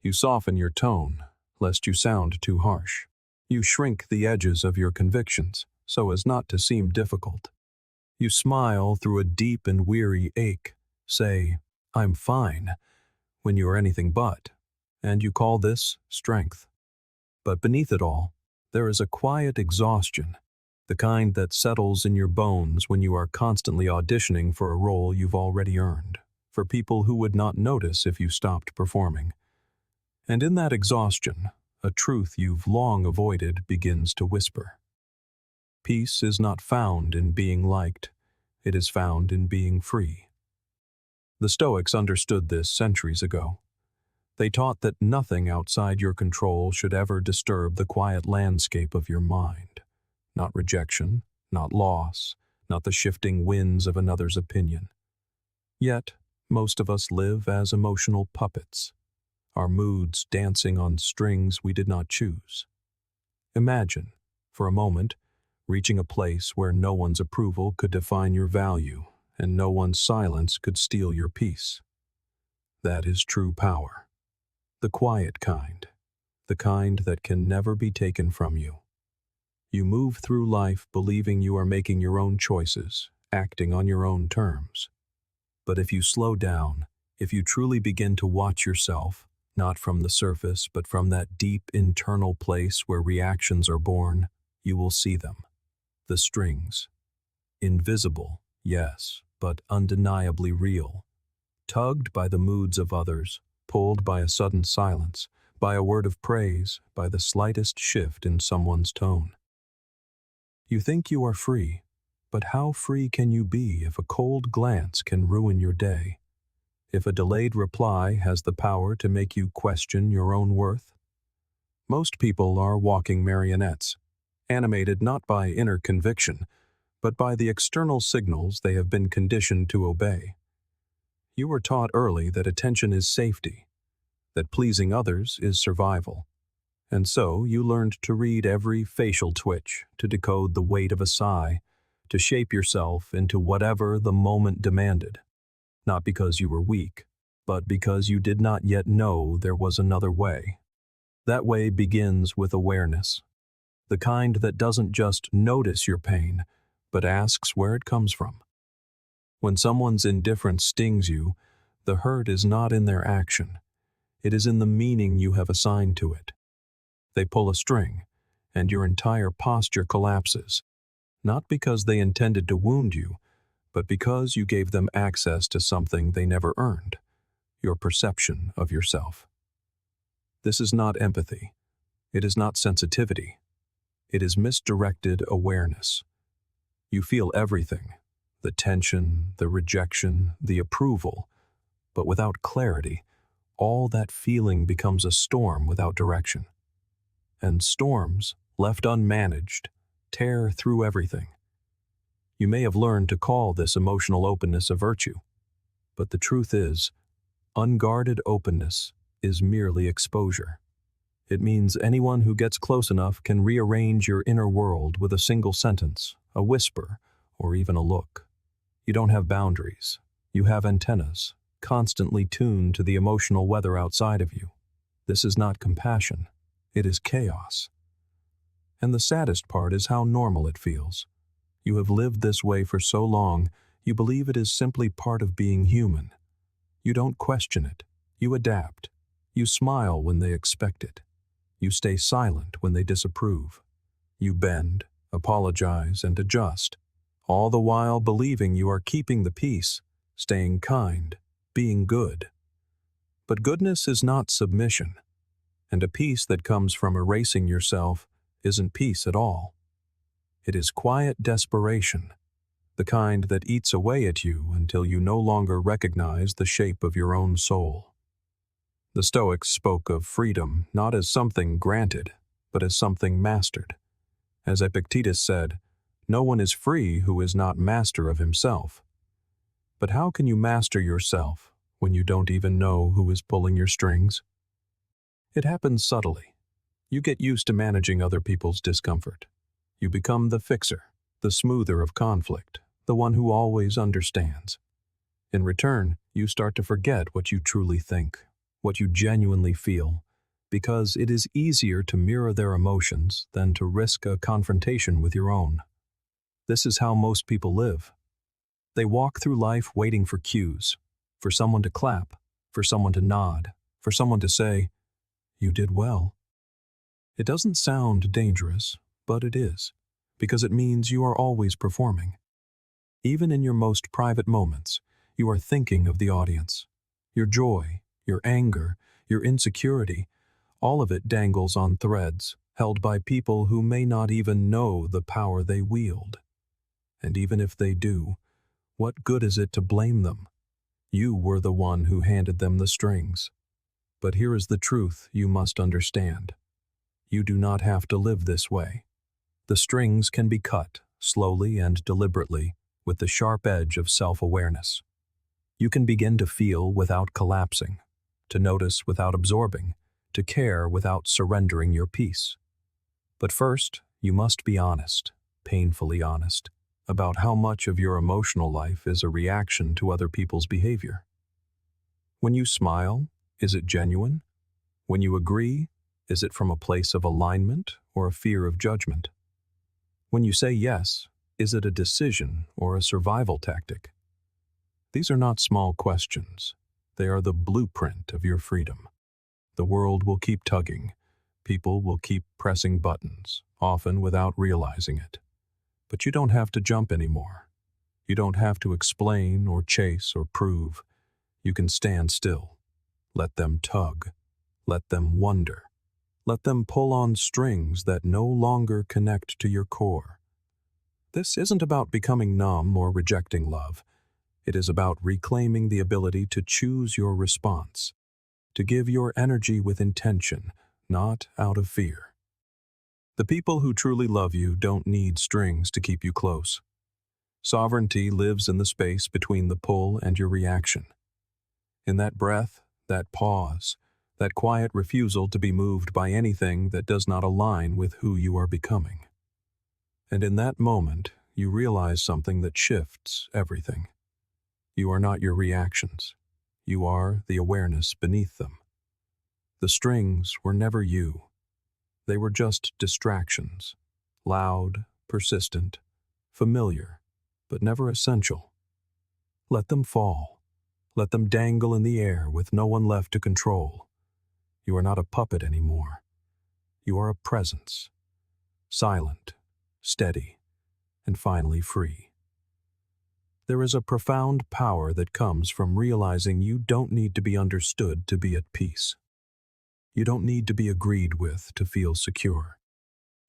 You soften your tone, lest you sound too harsh. You shrink the edges of your convictions, so as not to seem difficult. You smile through a deep and weary ache, say, "I'm fine," when you are anything but, and you call this strength. But beneath it all, there is a quiet exhaustion, the kind that settles in your bones when you are constantly auditioning for a role you've already earned, for people who would not notice if you stopped performing. And in that exhaustion, a truth you've long avoided begins to whisper. Peace is not found in being liked, it is found in being free. The Stoics understood this centuries ago. They taught that nothing outside your control should ever disturb the quiet landscape of your mind. Not rejection, not loss, not the shifting winds of another's opinion. Yet, most of us live as emotional puppets, our moods dancing on strings we did not choose. Imagine, for a moment, reaching a place where no one's approval could define your value and no one's silence could steal your peace. That is true power. The quiet kind, the kind that can never be taken from you. You move through life believing you are making your own choices, acting on your own terms. But if you slow down, if you truly begin to watch yourself, not from the surface but from that deep internal place where reactions are born, you will see them. The strings. Invisible, yes, but undeniably real. Tugged by the moods of others, pulled by a sudden silence, by a word of praise, by the slightest shift in someone's tone. You think you are free, but how free can you be if a cold glance can ruin your day? If a delayed reply has the power to make you question your own worth? Most people are walking marionettes, animated not by inner conviction, but by the external signals they have been conditioned to obey. You were taught early that attention is safety, that pleasing others is survival. And so you learned to read every facial twitch, to decode the weight of a sigh, to shape yourself into whatever the moment demanded. Not because you were weak, but because you did not yet know there was another way. That way begins with awareness, the kind that doesn't just notice your pain, but asks where it comes from. When someone's indifference stings you, the hurt is not in their action. It is in the meaning you have assigned to it. They pull a string, and your entire posture collapses, not because they intended to wound you, but because you gave them access to something they never earned, your perception of yourself. This is not empathy. It is not sensitivity. It is misdirected awareness. You feel everything, the tension, the rejection, the approval, but without clarity, all that feeling becomes a storm without direction. And storms, left unmanaged, tear through everything. You may have learned to call this emotional openness a virtue, but the truth is, unguarded openness is merely exposure. It means anyone who gets close enough can rearrange your inner world with a single sentence, a whisper, or even a look. You don't have boundaries. You have antennas, constantly tuned to the emotional weather outside of you. This is not compassion. It is chaos. And the saddest part is how normal it feels. You have lived this way for so long, you believe it is simply part of being human. You don't question it. You adapt. You smile when they expect it. You stay silent when they disapprove. You bend, apologize, and adjust, all the while believing you are keeping the peace, staying kind, being good. But goodness is not submission, and a peace that comes from erasing yourself isn't peace at all. It is quiet desperation, the kind that eats away at you until you no longer recognize the shape of your own soul. The Stoics spoke of freedom not as something granted, but as something mastered. As Epictetus said, "No one is free who is not master of himself." But how can you master yourself when you don't even know who is pulling your strings? It happens subtly. You get used to managing other people's discomfort. You become the fixer, the smoother of conflict, the one who always understands. In return, you start to forget what you truly think, what you genuinely feel, because it is easier to mirror their emotions than to risk a confrontation with your own. This is how most people live. They walk through life waiting for cues, for someone to clap, for someone to nod, for someone to say, "You did well." It doesn't sound dangerous, but it is, because it means you are always performing. Even in your most private moments, you are thinking of the audience. Your joy, your anger, your insecurity, all of it dangles on threads, held by people who may not even know the power they wield. And even if they do, what good is it to blame them? You were the one who handed them the strings. But here is the truth you must understand. You do not have to live this way. The strings can be cut, slowly and deliberately, with the sharp edge of self-awareness. You can begin to feel without collapsing, to notice without absorbing, to care without surrendering your peace. But first, you must be honest, painfully honest, about how much of your emotional life is a reaction to other people's behavior. When you smile, is it genuine? When you agree, is it from a place of alignment or a fear of judgment? When you say yes, is it a decision or a survival tactic? These are not small questions. They are the blueprint of your freedom. The world will keep tugging. People will keep pressing buttons, often without realizing it. But you don't have to jump anymore. You don't have to explain or chase or prove. You can stand still. Let them tug. Let them wonder. Let them pull on strings that no longer connect to your core. This isn't about becoming numb or rejecting love. It is about reclaiming the ability to choose your response, to give your energy with intention, not out of fear. The people who truly love you don't need strings to keep you close. Sovereignty lives in the space between the pull and your reaction. In that breath, that pause, that quiet refusal to be moved by anything that does not align with who you are becoming. And in that moment, you realize something that shifts everything. You are not your reactions. You are the awareness beneath them. The strings were never you. They were just distractions, loud, persistent, familiar, but never essential. Let them fall. Let them dangle in the air with no one left to control. You are not a puppet anymore. You are a presence, silent, steady, and finally free. There is a profound power that comes from realizing you don't need to be understood to be at peace. You don't need to be agreed with to feel secure.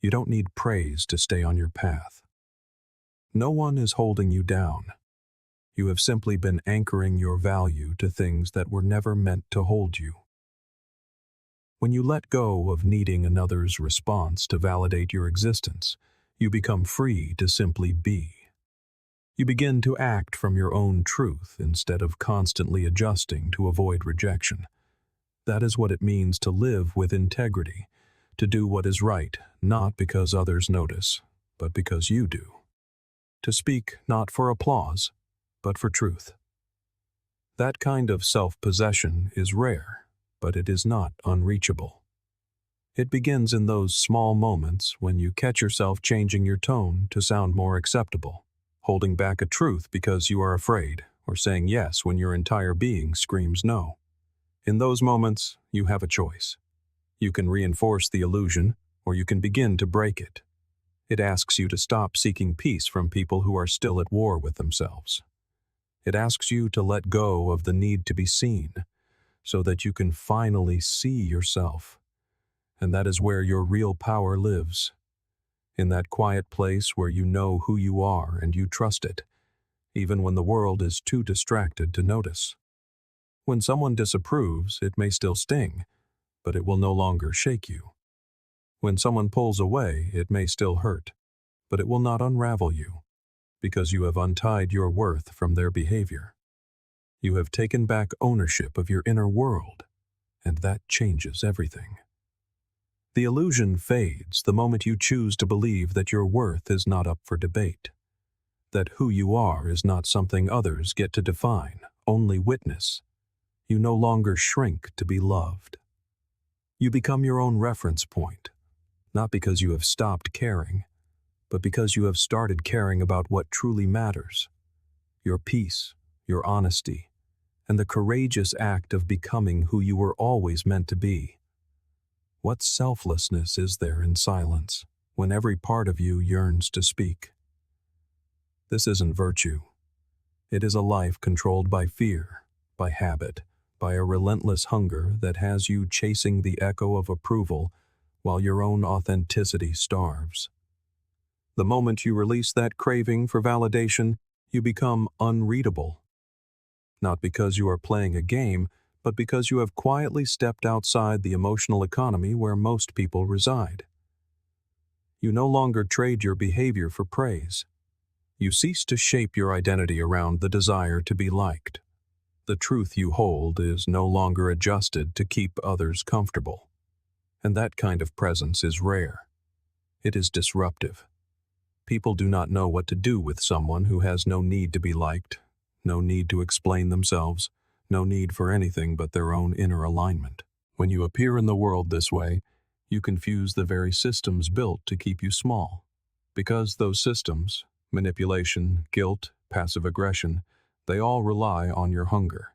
You don't need praise to stay on your path. No one is holding you down. You have simply been anchoring your value to things that were never meant to hold you. When you let go of needing another's response to validate your existence, you become free to simply be. You begin to act from your own truth instead of constantly adjusting to avoid rejection. That is what it means to live with integrity, to do what is right, not because others notice, but because you do. To speak not for applause, but for truth. That kind of self-possession is rare, but it is not unreachable. It begins in those small moments when you catch yourself changing your tone to sound more acceptable, holding back a truth because you are afraid, or saying yes when your entire being screams no. In those moments, you have a choice. You can reinforce the illusion, or you can begin to break it. It asks you to stop seeking peace from people who are still at war with themselves. It asks you to let go of the need to be seen, so that you can finally see yourself. And that is where your real power lives. In that quiet place where you know who you are and you trust it, even when the world is too distracted to notice. When someone disapproves, it may still sting, but it will no longer shake you. When someone pulls away, it may still hurt, but it will not unravel you, because you have untied your worth from their behavior. You have taken back ownership of your inner world, and that changes everything. The illusion fades the moment you choose to believe that your worth is not up for debate, that who you are is not something others get to define, only witness. You no longer shrink to be loved. You become your own reference point, not because you have stopped caring, but because you have started caring about what truly matters: your peace, your honesty, and the courageous act of becoming who you were always meant to be. What selflessness is there in silence, when every part of you yearns to speak? This isn't virtue. It is a life controlled by fear, by habit, by a relentless hunger that has you chasing the echo of approval while your own authenticity starves. The moment you release that craving for validation, you become unreadable. Not because you are playing a game, but because you have quietly stepped outside the emotional economy where most people reside. You no longer trade your behavior for praise. You cease to shape your identity around the desire to be liked. The truth you hold is no longer adjusted to keep others comfortable. And that kind of presence is rare. It is disruptive. People do not know what to do with someone who has no need to be liked, no need to explain themselves, no need for anything but their own inner alignment. When you appear in the world this way, you confuse the very systems built to keep you small. Because those systems, manipulation, guilt, passive aggression, they all rely on your hunger.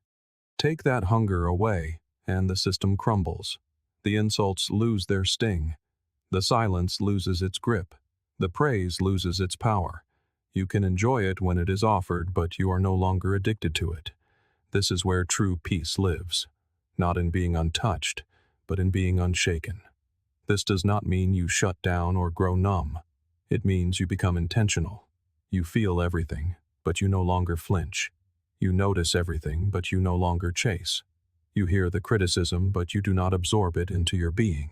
Take that hunger away, and the system crumbles. The insults lose their sting. The silence loses its grip. The praise loses its power. You can enjoy it when it is offered, but you are no longer addicted to it. This is where true peace lives, not in being untouched, but in being unshaken. This does not mean you shut down or grow numb. It means you become intentional. You feel everything, but you no longer flinch. You notice everything, but you no longer chase. You hear the criticism, but you do not absorb it into your being.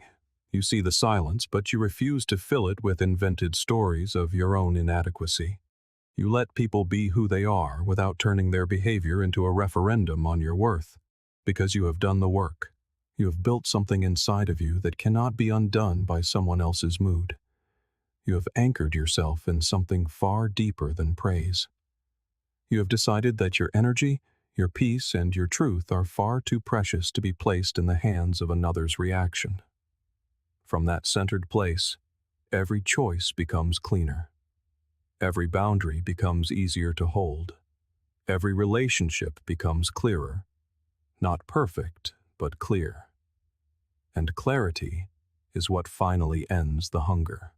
You see the silence, but you refuse to fill it with invented stories of your own inadequacy. You let people be who they are without turning their behavior into a referendum on your worth, because you have done the work. You have built something inside of you that cannot be undone by someone else's mood. You have anchored yourself in something far deeper than praise. You have decided that your energy, your peace, and your truth are far too precious to be placed in the hands of another's reaction. From that centered place, every choice becomes cleaner. Every boundary becomes easier to hold. Every relationship becomes clearer. Not perfect, but clear. And clarity is what finally ends the hunger.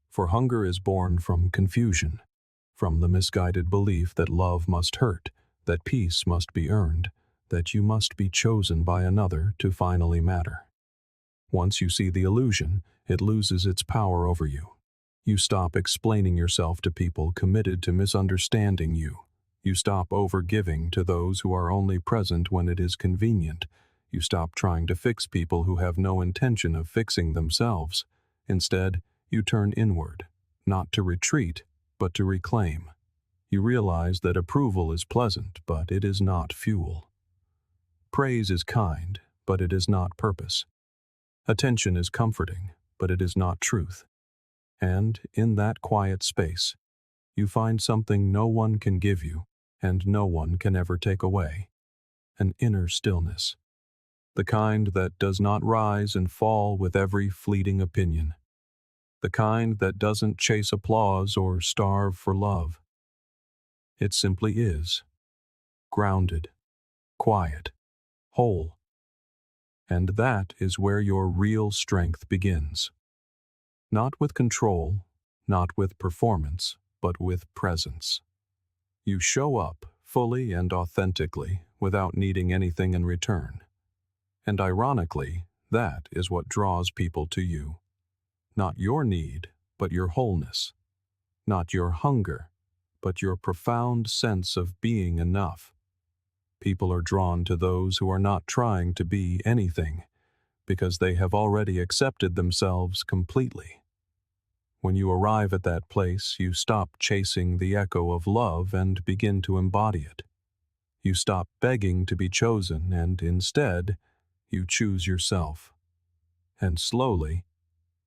For hunger is born from confusion, from the misguided belief that love must hurt, that peace must be earned, that you must be chosen by another to finally matter. Once you see the illusion, it loses its power over you. You stop explaining yourself to people committed to misunderstanding you. You stop overgiving to those who are only present when it is convenient. You stop trying to fix people who have no intention of fixing themselves. Instead, you turn inward, not to retreat, but to reclaim. You realize that approval is pleasant, but it is not fuel. Praise is kind, but it is not purpose. Attention is comforting, but it is not truth. And in that quiet space, you find something no one can give you, and no one can ever take away: an inner stillness. The kind that does not rise and fall with every fleeting opinion. The kind that doesn't chase applause or starve for love. It simply is. Grounded, quiet, whole. And that is where your real strength begins. Not with control, not with performance, but with presence. You show up fully and authentically without needing anything in return. And ironically, that is what draws people to you. Not your need, but your wholeness. Not your hunger, but your profound sense of being enough. People are drawn to those who are not trying to be anything, because they have already accepted themselves completely. When you arrive at that place, you stop chasing the echo of love and begin to embody it. You stop begging to be chosen, and instead, you choose yourself. And slowly,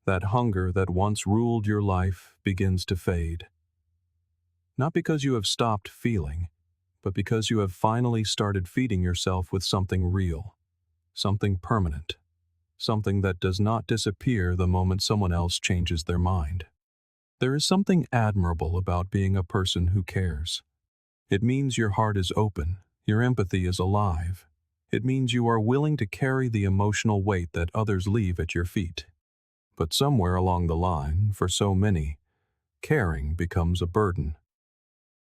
that hunger that once ruled your life begins to fade. Not because you have stopped feeling, but because you have finally started feeding yourself with something real, something permanent, something that does not disappear the moment someone else changes their mind. There is something admirable about being a person who cares. It means your heart is open, your empathy is alive. It means you are willing to carry the emotional weight that others leave at your feet. But somewhere along the line, for so many, caring becomes a burden.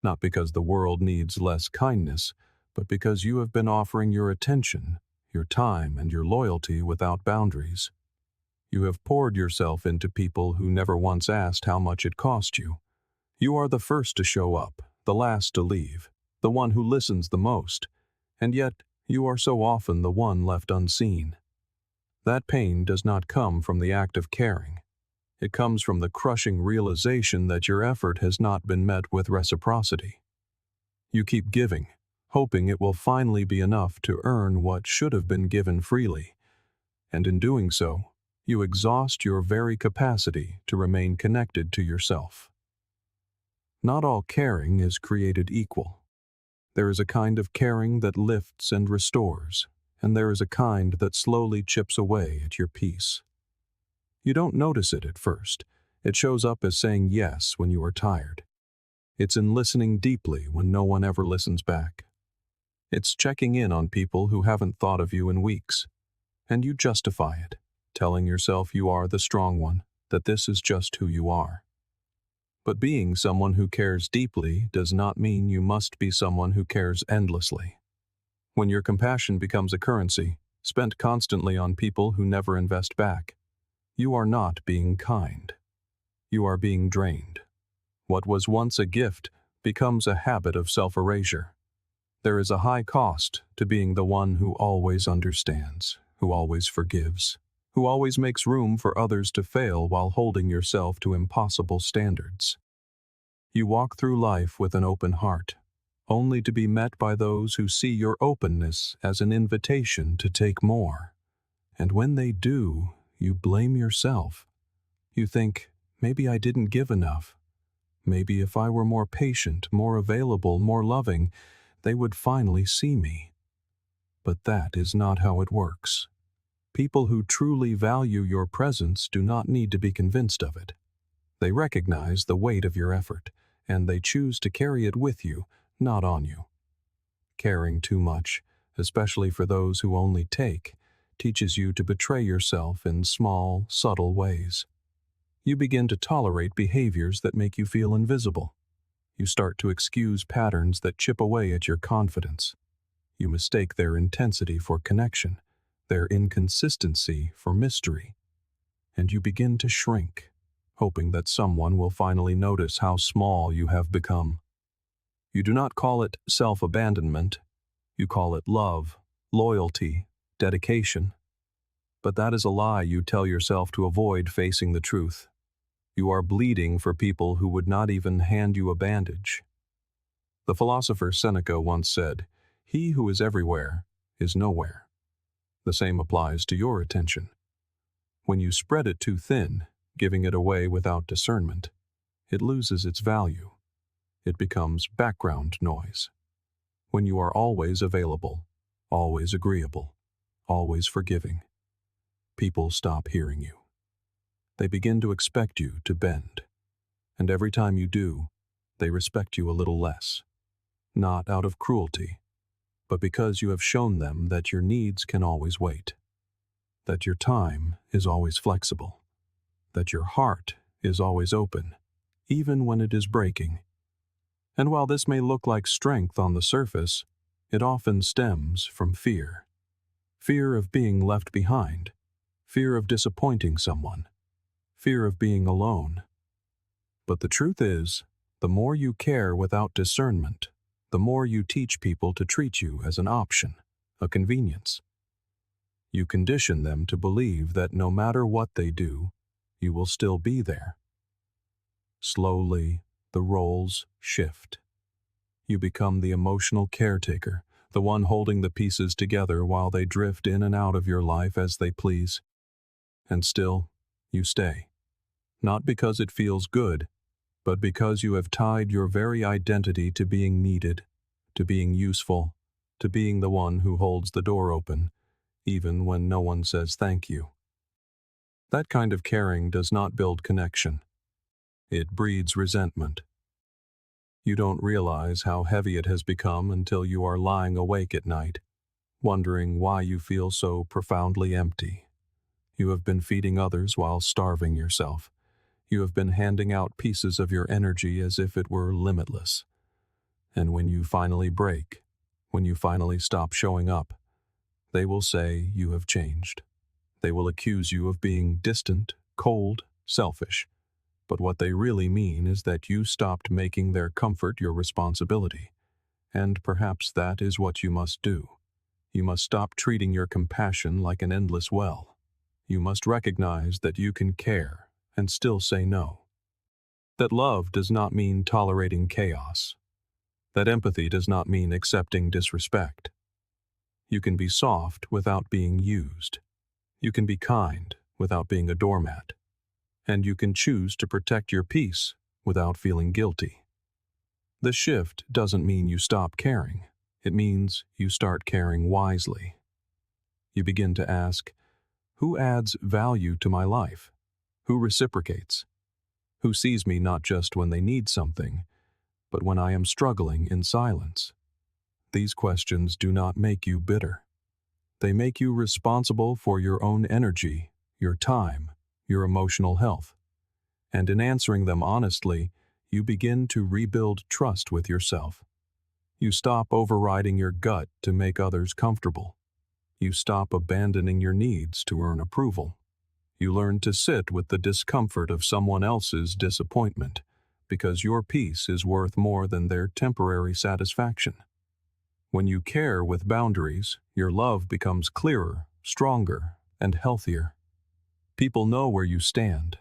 Not because the world needs less kindness, but because you have been offering your attention, your time, and your loyalty without boundaries. You have poured yourself into people who never once asked how much it cost you. You are the first to show up, the last to leave, the one who listens the most, and yet you are so often the one left unseen. That pain does not come from the act of caring. It comes from the crushing realization that your effort has not been met with reciprocity. You keep giving, hoping it will finally be enough to earn what should have been given freely, and in doing so, you exhaust your very capacity to remain connected to yourself. Not all caring is created equal. There is a kind of caring that lifts and restores, and there is a kind that slowly chips away at your peace. You don't notice it at first. It shows up as saying yes when you are tired. It's in listening deeply when no one ever listens back. It's checking in on people who haven't thought of you in weeks. And you justify it, telling yourself you are the strong one, that this is just who you are. But being someone who cares deeply does not mean you must be someone who cares endlessly. When your compassion becomes a currency, spent constantly on people who never invest back, you are not being kind. You are being drained. What was once a gift becomes a habit of self-erasure. There is a high cost to being the one who always understands, who always forgives, who always makes room for others to fail while holding yourself to impossible standards. You walk through life with an open heart, only to be met by those who see your openness as an invitation to take more. And when they do, you blame yourself. You think, maybe I didn't give enough. Maybe if I were more patient, more available, more loving, they would finally see me. But that is not how it works. People who truly value your presence do not need to be convinced of it. They recognize the weight of your effort, and they choose to carry it with you, not on you. Caring too much, especially for those who only take, teaches you to betray yourself in small, subtle ways. You begin to tolerate behaviors that make you feel invisible. You start to excuse patterns that chip away at your confidence. You mistake their intensity for connection, their inconsistency for mystery. And you begin to shrink, hoping that someone will finally notice how small you have become. You do not call it self-abandonment. You call it love, loyalty, dedication. But that is a lie you tell yourself to avoid facing the truth. You are bleeding for people who would not even hand you a bandage. The philosopher Seneca once said, "He who is everywhere is nowhere." The same applies to your attention. When you spread it too thin, giving it away without discernment, it loses its value. It becomes background noise. When you are always available, always agreeable, always forgiving, people stop hearing you. They begin to expect you to bend. And every time you do, they respect you a little less. Not out of cruelty, but because you have shown them that your needs can always wait. That your time is always flexible. That your heart is always open, even when it is breaking. And while this may look like strength on the surface, it often stems from fear. Fear of being left behind. Fear of disappointing someone. Fear of being alone. But the truth is, the more you care without discernment, the more you teach people to treat you as an option, a convenience. You condition them to believe that no matter what they do, you will still be there. Slowly, the roles shift. You become the emotional caretaker, the one holding the pieces together while they drift in and out of your life as they please. And still, you stay. Not because it feels good, but because you have tied your very identity to being needed, to being useful, to being the one who holds the door open, even when no one says thank you. That kind of caring does not build connection. It breeds resentment. You don't realize how heavy it has become until you are lying awake at night, wondering why you feel so profoundly empty. You have been feeding others while starving yourself. You have been handing out pieces of your energy as if it were limitless. And when you finally break, when you finally stop showing up, they will say you have changed. They will accuse you of being distant, cold, selfish. But what they really mean is that you stopped making their comfort your responsibility. And perhaps that is what you must do. You must stop treating your compassion like an endless well. You must recognize that you can care and still say no. That love does not mean tolerating chaos. That empathy does not mean accepting disrespect. You can be soft without being used. You can be kind without being a doormat. And you can choose to protect your peace without feeling guilty. The shift doesn't mean you stop caring. It means you start caring wisely. You begin to ask, who adds value to my life? Who reciprocates? Who sees me not just when they need something, but when I am struggling in silence? These questions do not make you bitter. They make you responsible for your own energy, your time, your emotional health. And in answering them honestly, you begin to rebuild trust with yourself. You stop overriding your gut to make others comfortable. You stop abandoning your needs to earn approval. You learn to sit with the discomfort of someone else's disappointment, because your peace is worth more than their temporary satisfaction. When you care with boundaries, your love becomes clearer, stronger, and healthier. People know where you stand.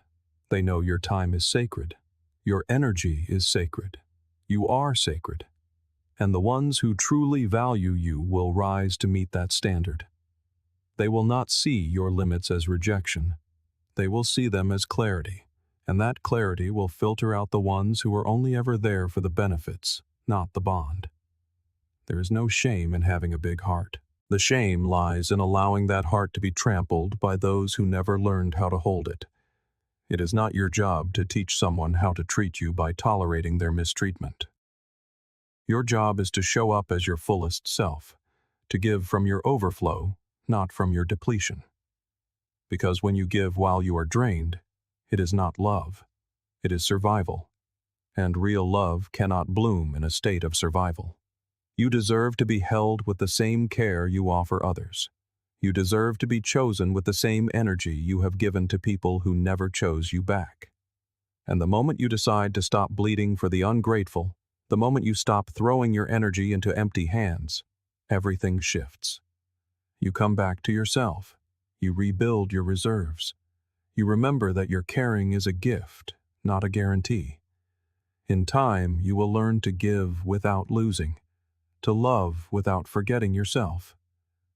They know your time is sacred. Your energy is sacred. You are sacred. And the ones who truly value you will rise to meet that standard. They will not see your limits as rejection. They will see them as clarity, and that clarity will filter out the ones who are only ever there for the benefits, not the bond. There is no shame in having a big heart. The shame lies in allowing that heart to be trampled by those who never learned how to hold it. It is not your job to teach someone how to treat you by tolerating their mistreatment. Your job is to show up as your fullest self, to give from your overflow, not from your depletion. Because when you give while you are drained, it is not love, it is survival. And real love cannot bloom in a state of survival. You deserve to be held with the same care you offer others. You deserve to be chosen with the same energy you have given to people who never chose you back. And the moment you decide to stop bleeding for the ungrateful, the moment you stop throwing your energy into empty hands, everything shifts. You come back to yourself. You rebuild your reserves. You remember that your caring is a gift, not a guarantee. In time, you will learn to give without losing, to love without forgetting yourself,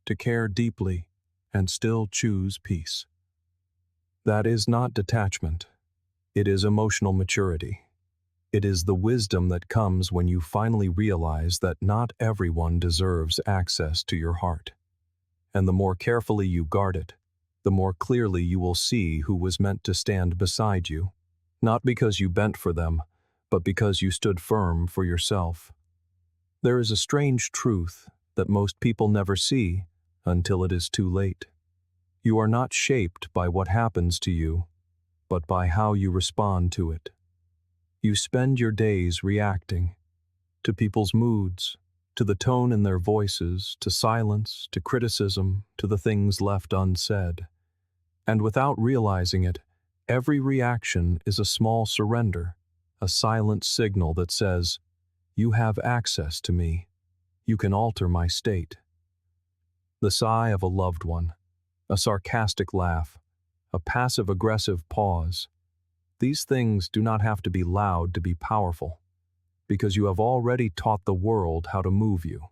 to care deeply and still choose peace. That is not detachment. It is emotional maturity. It is the wisdom that comes when you finally realize that not everyone deserves access to your heart. And the more carefully you guard it, the more clearly you will see who was meant to stand beside you, not because you bent for them, but because you stood firm for yourself. There is a strange truth that most people never see until it is too late. You are not shaped by what happens to you, but by how you respond to it. You spend your days reacting to people's moods, to the tone in their voices, to silence, to criticism, to the things left unsaid. And without realizing it, every reaction is a small surrender, a silent signal that says, "You have access to me. You can alter my state." The sigh of a loved one, a sarcastic laugh, a passive-aggressive pause. These things do not have to be loud to be powerful, because you have already taught the world how to move you.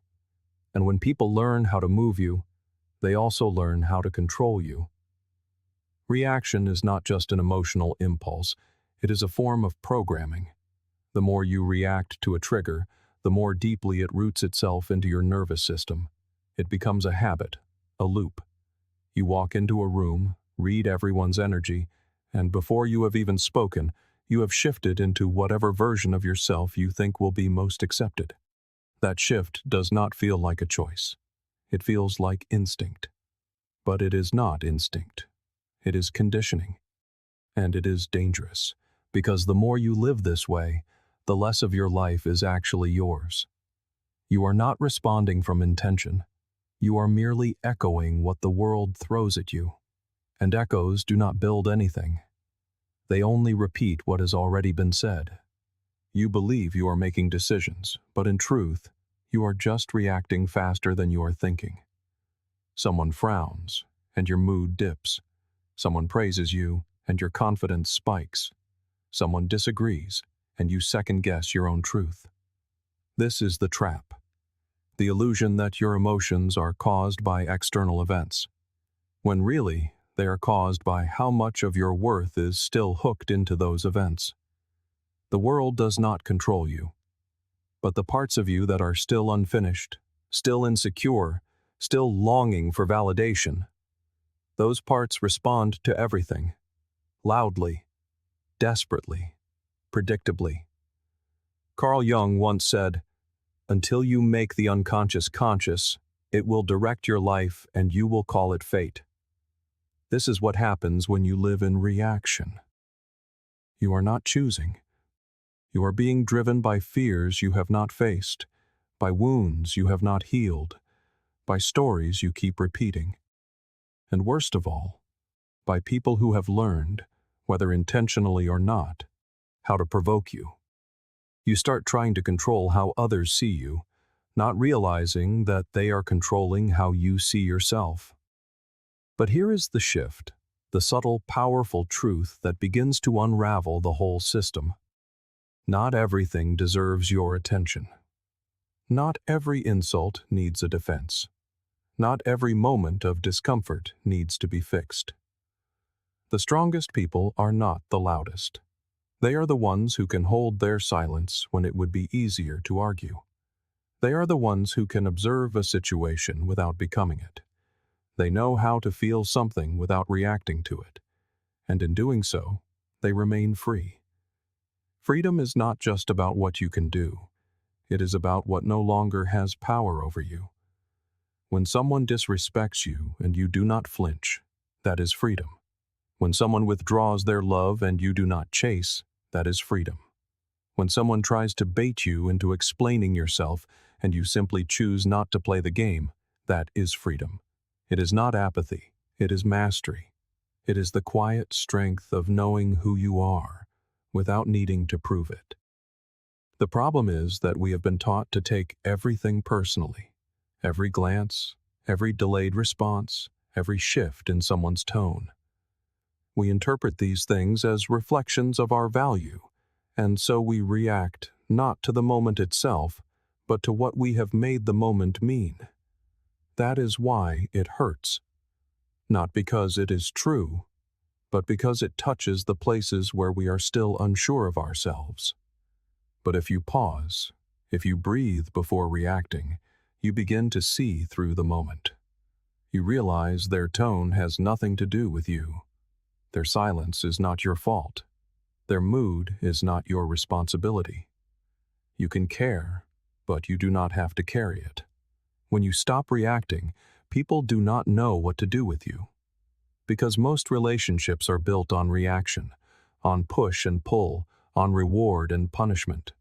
And when people learn how to move you, they also learn how to control you. Reaction is not just an emotional impulse, it is a form of programming. The more you react to a trigger, the more deeply it roots itself into your nervous system. It becomes a habit, a loop. You walk into a room, read everyone's energy, and before you have even spoken, you have shifted into whatever version of yourself you think will be most accepted. That shift does not feel like a choice. It feels like instinct. But it is not instinct. It is conditioning. And it is dangerous, because the more you live this way, the less of your life is actually yours. You are not responding from intention. You are merely echoing what the world throws at you. And echoes do not build anything. They only repeat what has already been said. You believe you are making decisions, but in truth, you are just reacting faster than you are thinking. Someone frowns, and your mood dips. Someone praises you, and your confidence spikes. Someone disagrees, and you second-guess your own truth. This is the trap. The illusion that your emotions are caused by external events, when really, they are caused by how much of your worth is still hooked into those events. The world does not control you, but the parts of you that are still unfinished, still insecure, still longing for validation, those parts respond to everything, loudly, desperately, predictably. Carl Jung once said, "Until you make the unconscious conscious, it will direct your life and you will call it fate." This is what happens when you live in reaction. You are not choosing. You are being driven by fears you have not faced, by wounds you have not healed, by stories you keep repeating. And worst of all, by people who have learned, whether intentionally or not, how to provoke you. You start trying to control how others see you, not realizing that they are controlling how you see yourself. But here is the shift, the subtle, powerful truth that begins to unravel the whole system. Not everything deserves your attention. Not every insult needs a defense. Not every moment of discomfort needs to be fixed. The strongest people are not the loudest. They are the ones who can hold their silence when it would be easier to argue. They are the ones who can observe a situation without becoming it. They know how to feel something without reacting to it, and in doing so, they remain free. Freedom is not just about what you can do. It is about what no longer has power over you. When someone disrespects you and you do not flinch, that is freedom. When someone withdraws their love and you do not chase, that is freedom. When someone tries to bait you into explaining yourself and you simply choose not to play the game, that is freedom. It is not apathy, it is mastery. It is the quiet strength of knowing who you are, without needing to prove it. The problem is that we have been taught to take everything personally. Every glance, every delayed response, every shift in someone's tone. We interpret these things as reflections of our value, and so we react not to the moment itself, but to what we have made the moment mean. That is why it hurts. Not because it is true, but because it touches the places where we are still unsure of ourselves. But if you pause, if you breathe before reacting, you begin to see through the moment. You realize their tone has nothing to do with you. Their silence is not your fault. Their mood is not your responsibility. You can care, but you do not have to carry it. When you stop reacting, people do not know what to do with you. Because most relationships are built on reaction, on push and pull, on reward and punishment.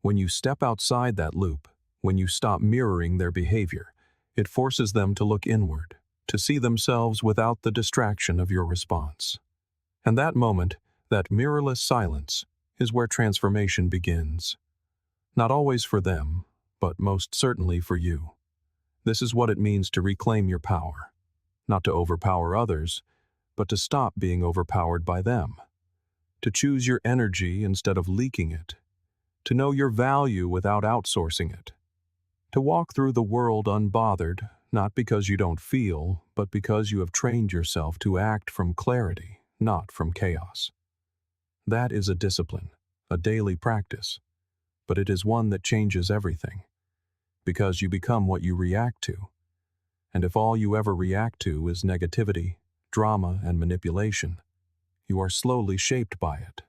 When you step outside that loop, when you stop mirroring their behavior, it forces them to look inward, to see themselves without the distraction of your response. And that moment, that mirrorless silence, is where transformation begins. Not always for them, but most certainly for you. This is what it means to reclaim your power. Not to overpower others, but to stop being overpowered by them. To choose your energy instead of leaking it. To know your value without outsourcing it. To walk through the world unbothered, not because you don't feel, but because you have trained yourself to act from clarity, not from chaos. That is a discipline, a daily practice. but it is one that changes everything, because you become what you react to. And if all you ever react to is negativity, drama, and manipulation, you are slowly shaped by it.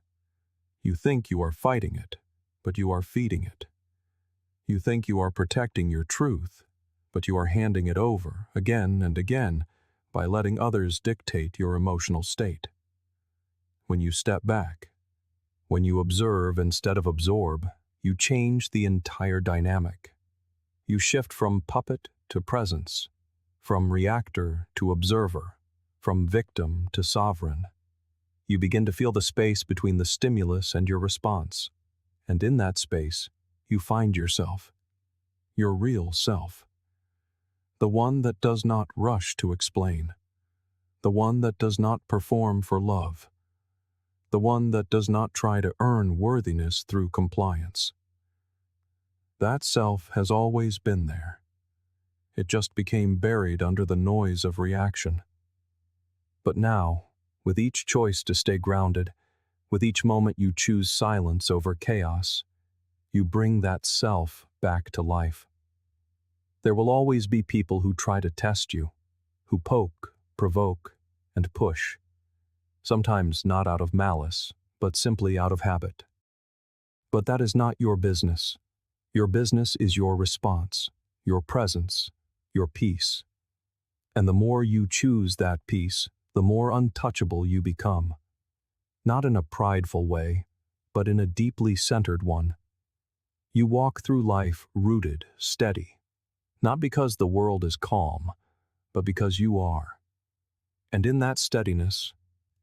You think you are fighting it, but you are feeding it. You think you are protecting your truth, but you are handing it over again and again by letting others dictate your emotional state. When you step back, when you observe instead of absorb, you change the entire dynamic. You shift from puppet to presence, from reactor to observer, from victim to sovereign. You begin to feel the space between the stimulus and your response, and in that space, you find yourself, your real self. The one that does not rush to explain, the one that does not perform for love, the one that does not try to earn worthiness through compliance. That self has always been there. It just became buried under the noise of reaction. But now, with each choice to stay grounded, with each moment you choose silence over chaos, you bring that self back to life. There will always be people who try to test you, who poke, provoke, and push, sometimes not out of malice, but simply out of habit. But that is not your business. Your business is your response, your presence, your peace. And the more you choose that peace, the more untouchable you become. Not in a prideful way, but in a deeply centered one. You walk through life rooted, steady, not because the world is calm, but because you are. And in that steadiness,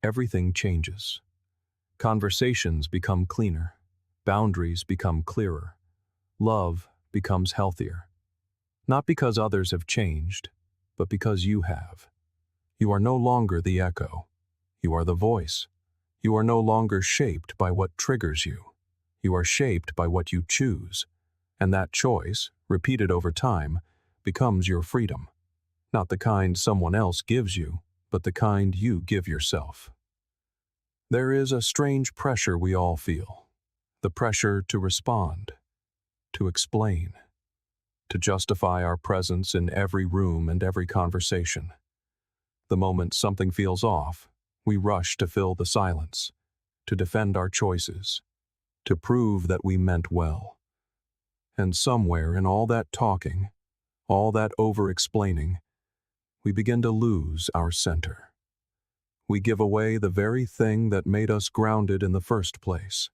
everything changes. Conversations become cleaner, boundaries become clearer, love becomes healthier. Not because others have changed, but because you have. You are no longer the echo. You are the voice. You are no longer shaped by what triggers you. You are shaped by what you choose. And that choice, repeated over time, becomes your freedom. Not the kind someone else gives you, but the kind you give yourself. There is a strange pressure we all feel. The pressure to respond, to explain, to justify our presence in every room and every conversation. The moment something feels off, we rush to fill the silence, to defend our choices, to prove that we meant well. And somewhere in all that talking, all that over-explaining, we begin to lose our center. We give away the very thing that made us grounded in the first place.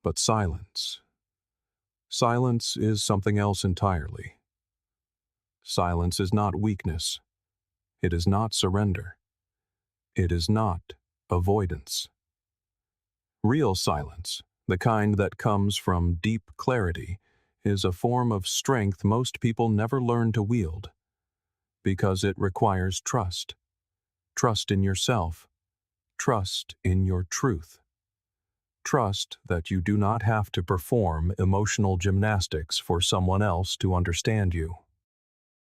But silence is something else entirely. Silence is not weakness. It is not surrender. It is not avoidance. Real silence, the kind that comes from deep clarity, is a form of strength most people never learn to wield, because it requires trust. Trust in yourself. Trust in your truth. Trust that you do not have to perform emotional gymnastics for someone else to understand you.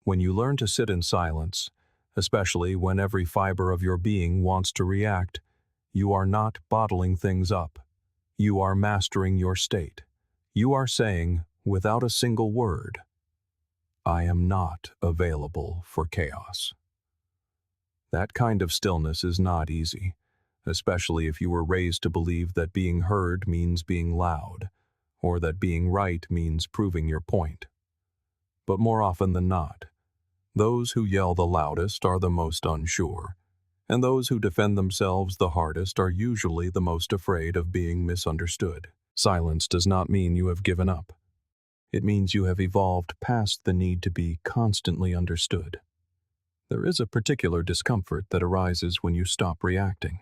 When you learn to sit in silence, especially when every fiber of your being wants to react, you are not bottling things up. You are mastering your state. You are saying, without a single word, I am not available for chaos. That kind of stillness is not easy, especially if you were raised to believe that being heard means being loud, or that being right means proving your point. But more often than not, those who yell the loudest are the most unsure, and those who defend themselves the hardest are usually the most afraid of being misunderstood. Silence does not mean you have given up. It means you have evolved past the need to be constantly understood. There is a particular discomfort that arises when you stop reacting.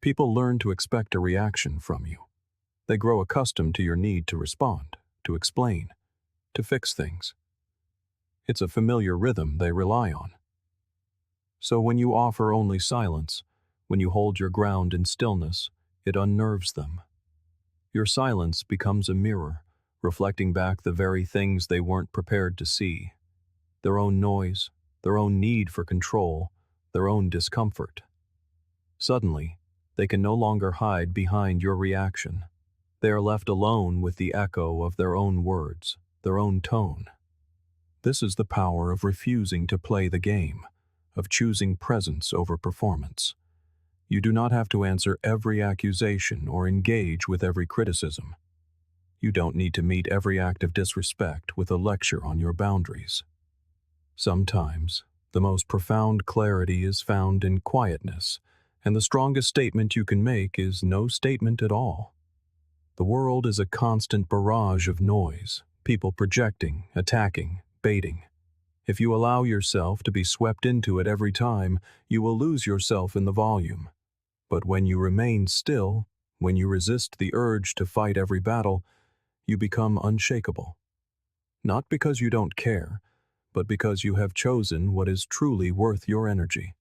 People learn to expect a reaction from you. They grow accustomed to your need to respond, to explain, to fix things. It's a familiar rhythm they rely on. So when you offer only silence, when you hold your ground in stillness, it unnerves them. Your silence becomes a mirror, reflecting back the very things they weren't prepared to see. Their own noise, their own need for control, their own discomfort. Suddenly, they can no longer hide behind your reaction. They are left alone with the echo of their own words, their own tone. This is the power of refusing to play the game, of choosing presence over performance. You do not have to answer every accusation or engage with every criticism. You don't need to meet every act of disrespect with a lecture on your boundaries. Sometimes, the most profound clarity is found in quietness, and the strongest statement you can make is no statement at all. The world is a constant barrage of noise, people projecting, attacking, baiting. If you allow yourself to be swept into it every time, you will lose yourself in the volume. But when you remain still, when you resist the urge to fight every battle, you become unshakable. Not because you don't care, but because you have chosen what is truly worth your energy.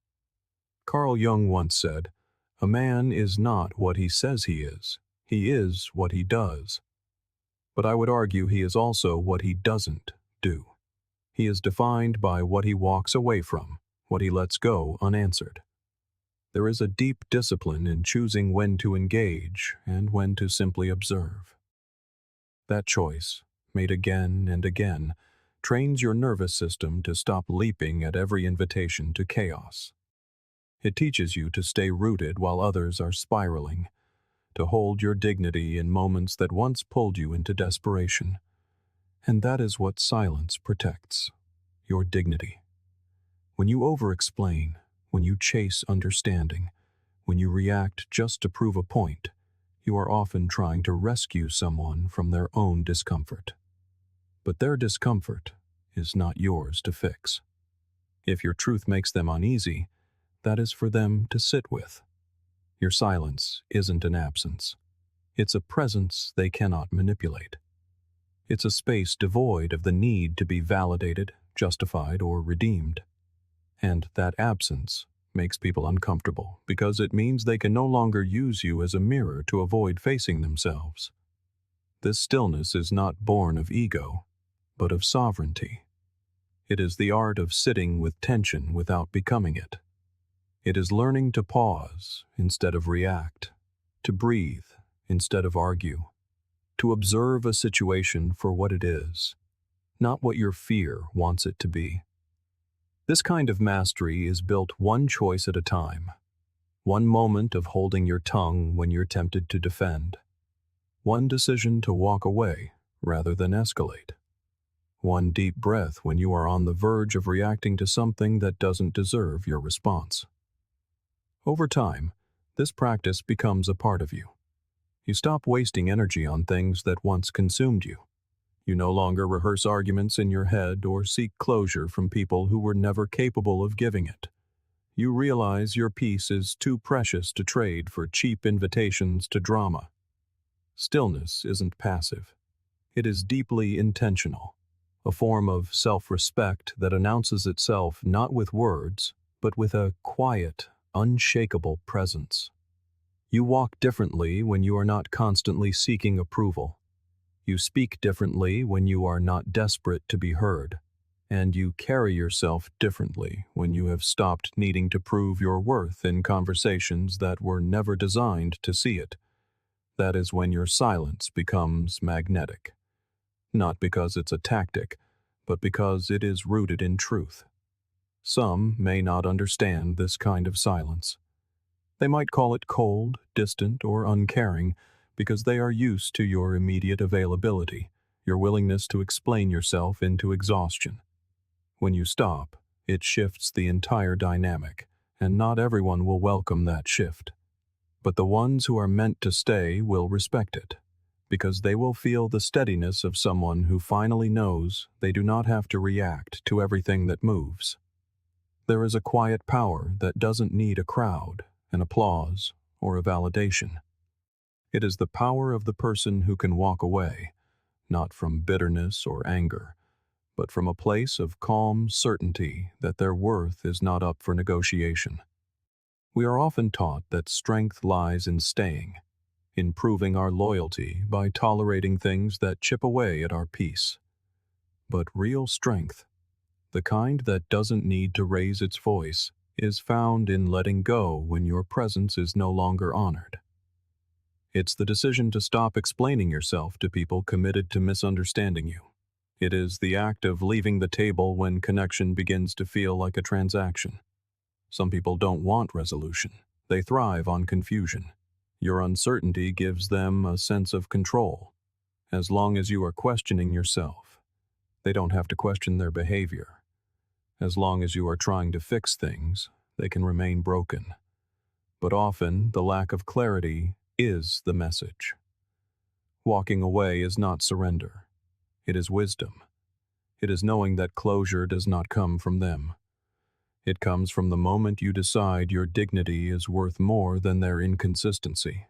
Carl Jung once said, "A man is not what he says he is what he does." But I would argue he is also what he doesn't do. He is defined by what he walks away from, what he lets go unanswered. There is a deep discipline in choosing when to engage and when to simply observe. That choice, made again and again, trains your nervous system to stop leaping at every invitation to chaos. It teaches you to stay rooted while others are spiraling, to hold your dignity in moments that once pulled you into desperation. And that is what silence protects, your dignity. When you over-explain, when you chase understanding, when you react just to prove a point, you are often trying to rescue someone from their own discomfort. But their discomfort is not yours to fix. If your truth makes them uneasy, that is for them to sit with. Your silence isn't an absence. It's a presence they cannot manipulate. It's a space devoid of the need to be validated, justified, or redeemed. And that absence makes people uncomfortable because it means they can no longer use you as a mirror to avoid facing themselves. This stillness is not born of ego, but of sovereignty. It is the art of sitting with tension without becoming it. It is learning to pause instead of react, to breathe instead of argue, to observe a situation for what it is, not what your fear wants it to be. This kind of mastery is built one choice at a time, one moment of holding your tongue when you're tempted to defend, one decision to walk away rather than escalate, one deep breath when you are on the verge of reacting to something that doesn't deserve your response. Over time, this practice becomes a part of you. You stop wasting energy on things that once consumed you. You no longer rehearse arguments in your head or seek closure from people who were never capable of giving it. You realize your peace is too precious to trade for cheap invitations to drama. Stillness isn't passive. It is deeply intentional, a form of self-respect that announces itself not with words, but with a quiet, unshakable presence. You walk differently when you are not constantly seeking approval. You speak differently when you are not desperate to be heard, and you carry yourself differently when you have stopped needing to prove your worth in conversations that were never designed to see it. That is when your silence becomes magnetic, not because it's a tactic, but because it is rooted in truth. Some may not understand this kind of silence. They might call it cold, distant, or uncaring, because they are used to your immediate availability, your willingness to explain yourself into exhaustion. When you stop, it shifts the entire dynamic, and not everyone will welcome that shift. But the ones who are meant to stay will respect it, because they will feel the steadiness of someone who finally knows they do not have to react to everything that moves. There is a quiet power that doesn't need a crowd, an applause, or a validation. It is the power of the person who can walk away, not from bitterness or anger, but from a place of calm certainty that their worth is not up for negotiation. We are often taught that strength lies in staying, in proving our loyalty by tolerating things that chip away at our peace. But real strength, the kind that doesn't need to raise its voice, is found in letting go when your presence is no longer honored. It's the decision to stop explaining yourself to people committed to misunderstanding you. It is the act of leaving the table when connection begins to feel like a transaction. Some people don't want resolution. They thrive on confusion. Your uncertainty gives them a sense of control. As long as you are questioning yourself, they don't have to question their behavior. As long as you are trying to fix things, they can remain broken. But often, the lack of clarity is the message. Walking away is not surrender. It is wisdom. It is knowing that closure does not come from them. It comes from the moment you decide your dignity is worth more than their inconsistency.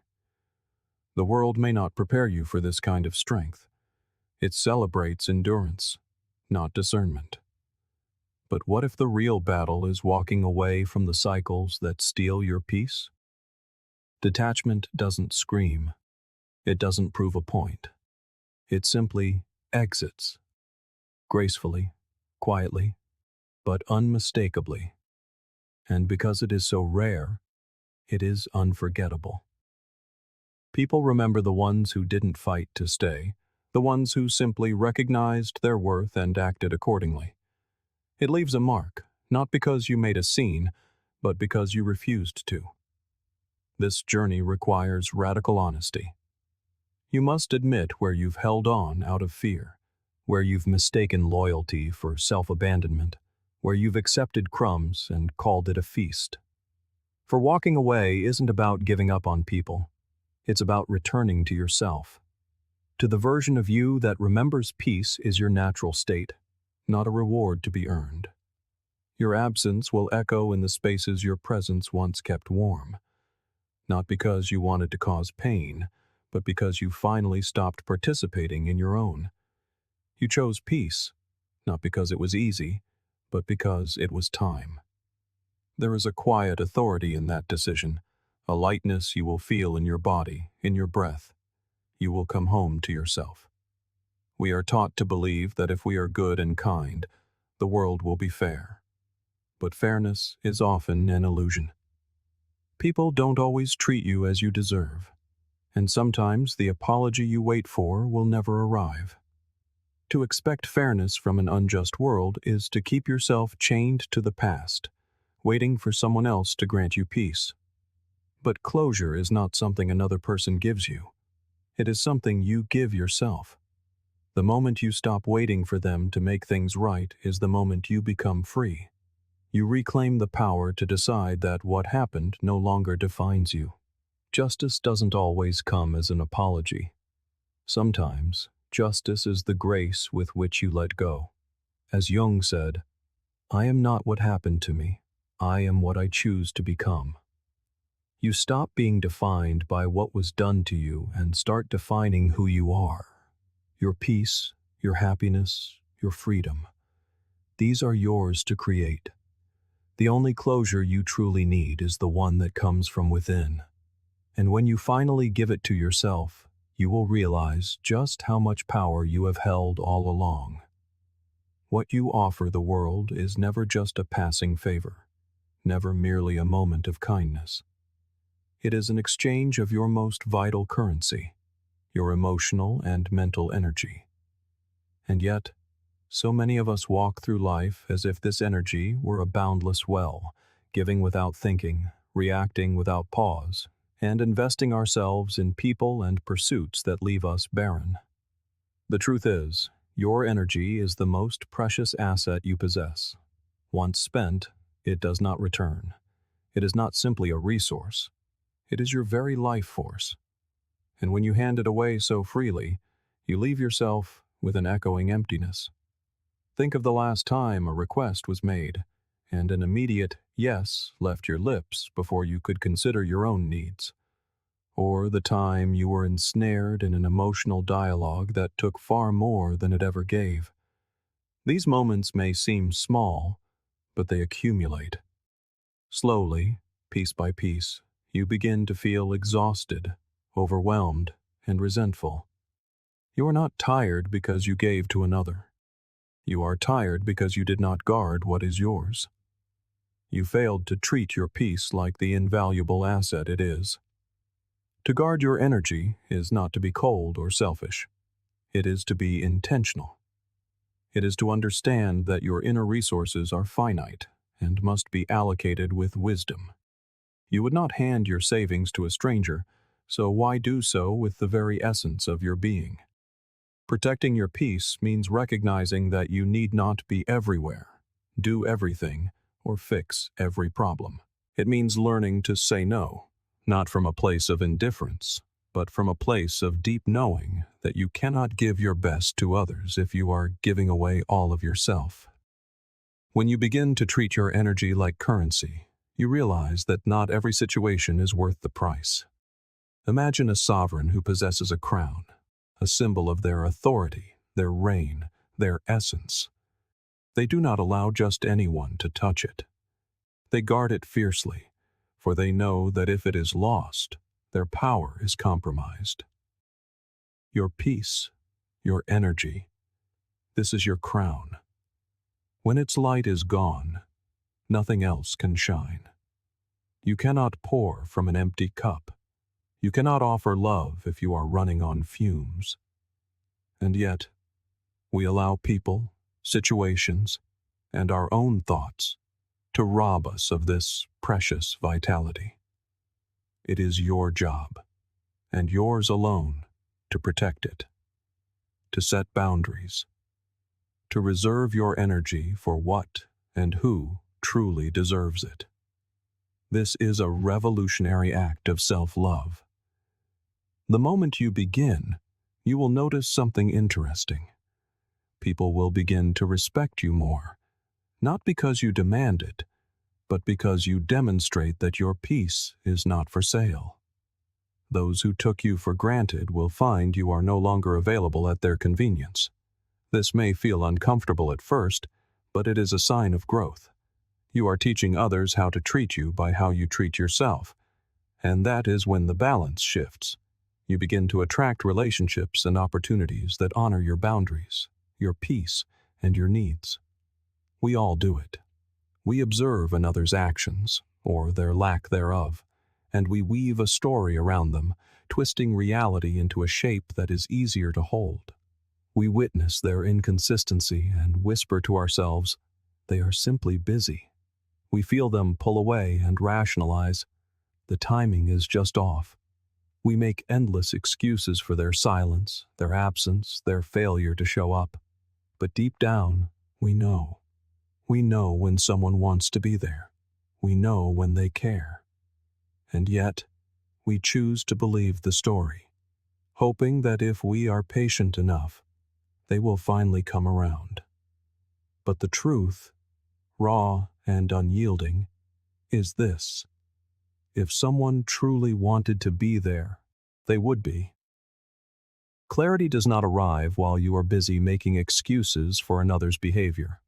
The world may not prepare you for this kind of strength. It celebrates endurance, not discernment. But what if the real battle is walking away from the cycles that steal your peace? Detachment doesn't scream. It doesn't prove a point. It simply exits, gracefully, quietly, but unmistakably. And because it is so rare, it is unforgettable. People remember the ones who didn't fight to stay, the ones who simply recognized their worth and acted accordingly. It leaves a mark, not because you made a scene, but because you refused to. This journey requires radical honesty. You must admit where you've held on out of fear, where you've mistaken loyalty for self-abandonment, where you've accepted crumbs and called it a feast. For walking away isn't about giving up on people. It's about returning to yourself, to the version of you that remembers peace is your natural state, not a reward to be earned. Your absence will echo in the spaces your presence once kept warm, not because you wanted to cause pain, but because you finally stopped participating in your own. You chose peace, not because it was easy, but because it was time. There is a quiet authority in that decision, a lightness you will feel in your body, in your breath. You will come home to yourself. We are taught to believe that if we are good and kind, the world will be fair. But fairness is often an illusion. People don't always treat you as you deserve, and sometimes the apology you wait for will never arrive. To expect fairness from an unjust world is to keep yourself chained to the past, waiting for someone else to grant you peace. But closure is not something another person gives you. It is something you give yourself. The moment you stop waiting for them to make things right is the moment you become free. You reclaim the power to decide that what happened no longer defines you. Justice doesn't always come as an apology. Sometimes, justice is the grace with which you let go. As Jung said, "I am not what happened to me. I am what I choose to become." You stop being defined by what was done to you and start defining who you are. Your peace, your happiness, your freedom. These are yours to create. The only closure you truly need is the one that comes from within. And when you finally give it to yourself, you will realize just how much power you have held all along. What you offer the world is never just a passing favor, never merely a moment of kindness. It is an exchange of your most vital currency, your emotional and mental energy. And yet, so many of us walk through life as if this energy were a boundless well, giving without thinking, reacting without pause, and investing ourselves in people and pursuits that leave us barren. The truth is, your energy is the most precious asset you possess. Once spent, it does not return. It is not simply a resource. It is your very life force. And when you hand it away so freely, you leave yourself with an echoing emptiness. Think of the last time a request was made, and an immediate yes left your lips before you could consider your own needs. Or the time you were ensnared in an emotional dialogue that took far more than it ever gave. These moments may seem small, but they accumulate. Slowly, piece by piece, you begin to feel exhausted, overwhelmed, and resentful. You are not tired because you gave to another. You are tired because you did not guard what is yours. You failed to treat your peace like the invaluable asset it is. To guard your energy is not to be cold or selfish. It is to be intentional. It is to understand that your inner resources are finite and must be allocated with wisdom. You would not hand your savings to a stranger, so why do so with the very essence of your being? Protecting your peace means recognizing that you need not be everywhere, do everything, or fix every problem. It means learning to say no, not from a place of indifference, but from a place of deep knowing that you cannot give your best to others if you are giving away all of yourself. When you begin to treat your energy like currency, you realize that not every situation is worth the price. Imagine a sovereign who possesses a crown, a symbol of their authority, their reign, their essence. They do not allow just anyone to touch it. They guard it fiercely, for they know that if it is lost, their power is compromised. Your peace, your energy, this is your crown. When its light is gone, nothing else can shine. You cannot pour from an empty cup. You cannot offer love if you are running on fumes. And yet, we allow people, situations, and our own thoughts to rob us of this precious vitality. It is your job, and yours alone, to protect it, to set boundaries, to reserve your energy for what and who truly deserves it. This is a revolutionary act of self-love. The moment you begin, you will notice something interesting. People will begin to respect you more, not because you demand it, but because you demonstrate that your peace is not for sale. Those who took you for granted will find you are no longer available at their convenience. This may feel uncomfortable at first, but it is a sign of growth. You are teaching others how to treat you by how you treat yourself, and that is when the balance shifts. You begin to attract relationships and opportunities that honor your boundaries, your peace, and your needs. We all do it. We observe another's actions, or their lack thereof, and we weave a story around them, twisting reality into a shape that is easier to hold. We witness their inconsistency and whisper to ourselves, they are simply busy. We feel them pull away and rationalize, the timing is just off. We make endless excuses for their silence, their absence, their failure to show up. But deep down, we know. We know when someone wants to be there. We know when they care. And yet, we choose to believe the story, hoping that if we are patient enough, they will finally come around. But the truth, raw and unyielding, is this. If someone truly wanted to be there, they would be. Clarity does not arrive while you are busy making excuses for another's behavior.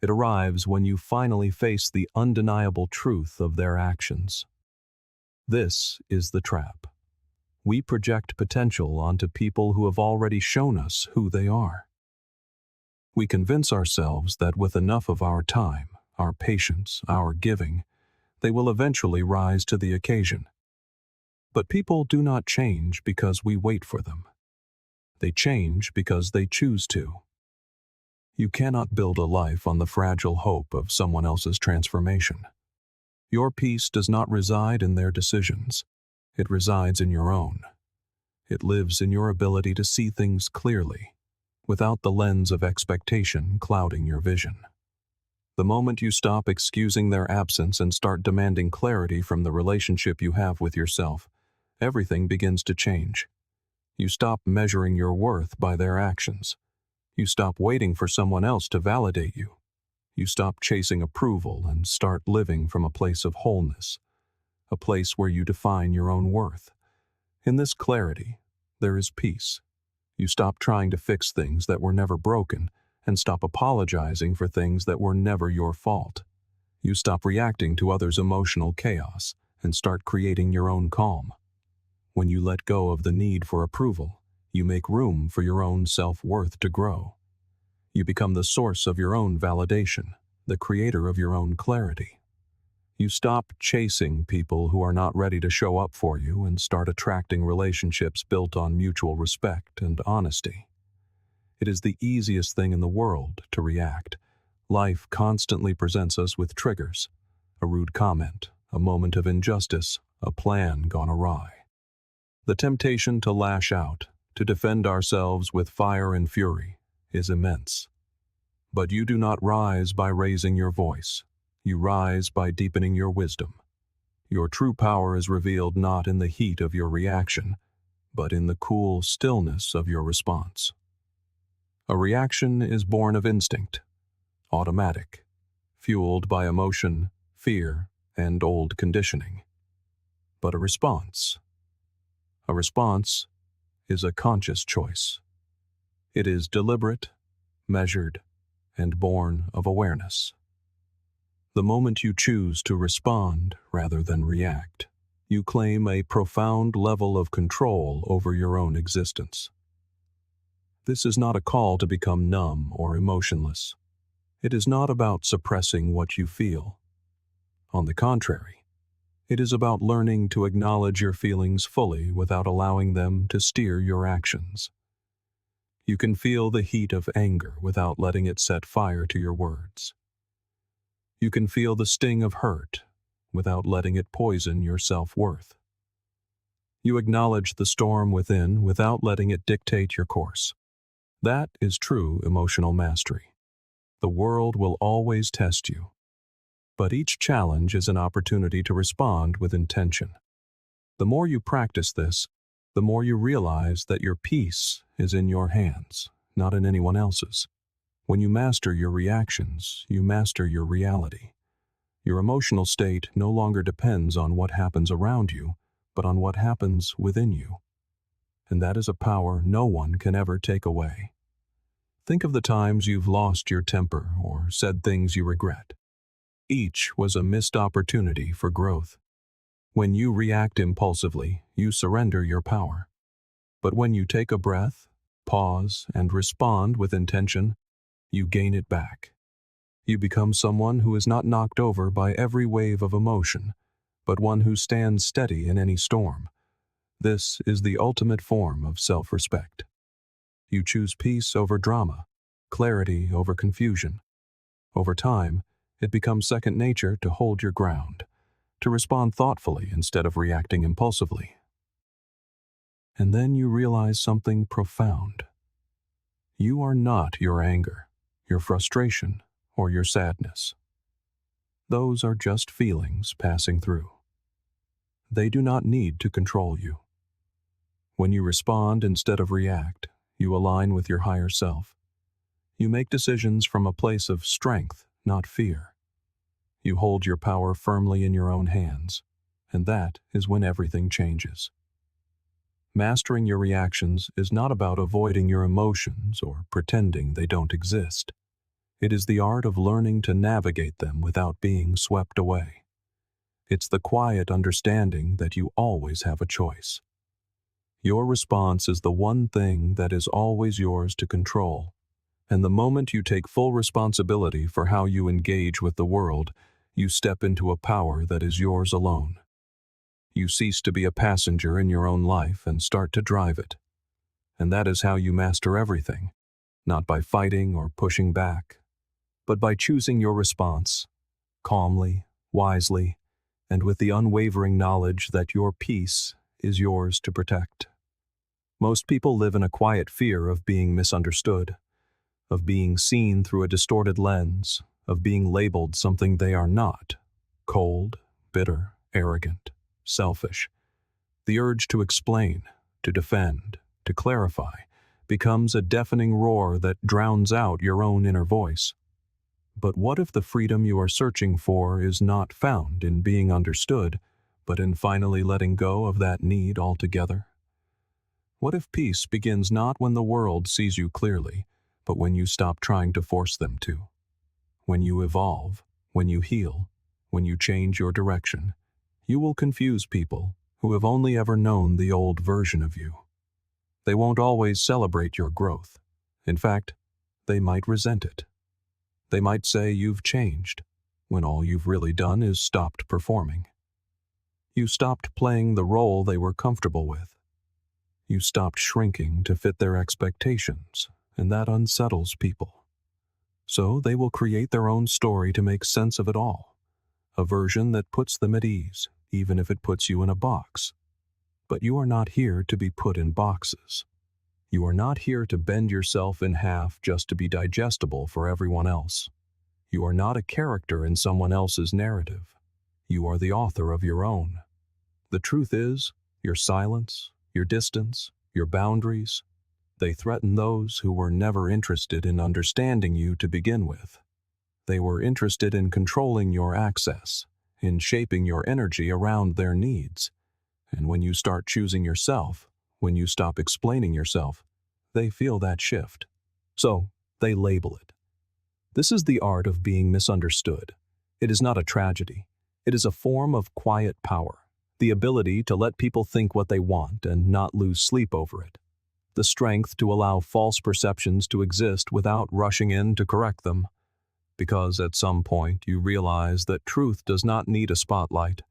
It arrives when you finally face the undeniable truth of their actions. This is the trap. We project potential onto people who have already shown us who they are. We convince ourselves that with enough of our time, our patience, our giving, they will eventually rise to the occasion. But people do not change because we wait for them. They change because they choose to. You cannot build a life on the fragile hope of someone else's transformation. Your peace does not reside in their decisions. It resides in your own. It lives in your ability to see things clearly, without the lens of expectation clouding your vision. The moment you stop excusing their absence and start demanding clarity from the relationship you have with yourself, everything begins to change. You stop measuring your worth by their actions. You stop waiting for someone else to validate you. You stop chasing approval and start living from a place of wholeness, a place where you define your own worth. In this clarity, there is peace. You stop trying to fix things that were never broken and stop apologizing for things that were never your fault. You stop reacting to others' emotional chaos and start creating your own calm. When you let go of the need for approval, you make room for your own self-worth to grow. You become the source of your own validation, the creator of your own clarity. You stop chasing people who are not ready to show up for you and start attracting relationships built on mutual respect and honesty. It is the easiest thing in the world to react. Life constantly presents us with triggers: a rude comment, a moment of injustice, a plan gone awry. The temptation to lash out, to defend ourselves with fire and fury, is immense. But you do not rise by raising your voice. You rise by deepening your wisdom. Your true power is revealed not in the heat of your reaction, but in the cool stillness of your response. A reaction is born of instinct, automatic, fueled by emotion, fear, and old conditioning. But a response is a conscious choice. It is deliberate, measured, and born of awareness. The moment you choose to respond rather than react, you claim a profound level of control over your own existence. This is not a call to become numb or emotionless. It is not about suppressing what you feel. On the contrary, it is about learning to acknowledge your feelings fully without allowing them to steer your actions. You can feel the heat of anger without letting it set fire to your words. You can feel the sting of hurt without letting it poison your self-worth. You acknowledge the storm within without letting it dictate your course. That is true emotional mastery. The world will always test you, but each challenge is an opportunity to respond with intention. The more you practice this, the more you realize that your peace is in your hands, not in anyone else's. When you master your reactions, you master your reality. Your emotional state no longer depends on what happens around you, but on what happens within you. And that is a power no one can ever take away. Think of the times you've lost your temper or said things you regret. Each was a missed opportunity for growth. When you react impulsively, you surrender your power. But when you take a breath, pause, and respond with intention, you gain it back. You become someone who is not knocked over by every wave of emotion, but one who stands steady in any storm. This is the ultimate form of self-respect. You choose peace over drama, clarity over confusion. Over time, it becomes second nature to hold your ground, to respond thoughtfully instead of reacting impulsively. And then you realize something profound. You are not your anger, your frustration, or your sadness. Those are just feelings passing through. They do not need to control you. When you respond instead of react, you align with your higher self. You make decisions from a place of strength, not fear. You hold your power firmly in your own hands, and that is when everything changes. Mastering your reactions is not about avoiding your emotions or pretending they don't exist. It is the art of learning to navigate them without being swept away. It's the quiet understanding that you always have a choice. Your response is the one thing that is always yours to control, and the moment you take full responsibility for how you engage with the world, you step into a power that is yours alone. You cease to be a passenger in your own life and start to drive it. And that is how you master everything, not by fighting or pushing back, but by choosing your response, calmly, wisely, and with the unwavering knowledge that your peace is yours to protect. Most people live in a quiet fear of being misunderstood, of being seen through a distorted lens, of being labeled something they are not: cold, bitter, arrogant, selfish. The urge to explain, to defend, to clarify becomes a deafening roar that drowns out your own inner voice. But what if the freedom you are searching for is not found in being understood, but in finally letting go of that need altogether? What if peace begins not when the world sees you clearly, but when you stop trying to force them to? When you evolve, when you heal, when you change your direction, you will confuse people who have only ever known the old version of you. They won't always celebrate your growth. In fact, they might resent it. They might say you've changed. when all you've really done is stopped performing. You stopped playing the role they were comfortable with. You stopped shrinking to fit their expectations, and that unsettles people. So they will create their own story to make sense of it all, a version that puts them at ease, even if it puts you in a box. But you are not here to be put in boxes. You are not here to bend yourself in half just to be digestible for everyone else. You are not a character in someone else's narrative. You are the author of your own. The truth is, your silence, your distance, your boundaries, they threaten those who were never interested in understanding you to begin with. They were interested in controlling your access, in shaping your energy around their needs. And when you start choosing yourself, when you stop explaining yourself, they feel that shift. So, they label it. This is the art of being misunderstood. It is not a tragedy. It is a form of quiet power, the ability to let people think what they want and not lose sleep over it, the strength to allow false perceptions to exist without rushing in to correct them, because at some point you realize that truth does not need a spotlight.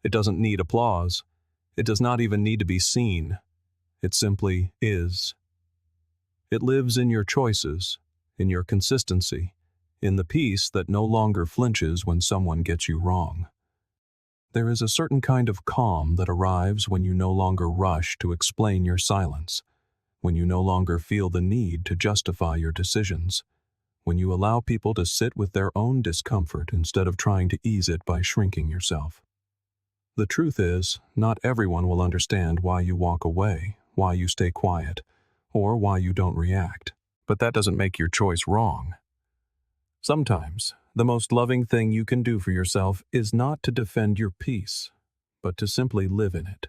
It doesn't need applause. It does not even need to be seen. It simply is. It lives in your choices, in your consistency, in the peace that no longer flinches when someone gets you wrong. There is a certain kind of calm that arrives when you no longer rush to explain your silence, when you no longer feel the need to justify your decisions, when you allow people to sit with their own discomfort instead of trying to ease it by shrinking yourself. The truth is, not everyone will understand why you walk away, why you stay quiet, or why you don't react. But that doesn't make your choice wrong. Sometimes, the most loving thing you can do for yourself is not to defend your peace, but to simply live in it.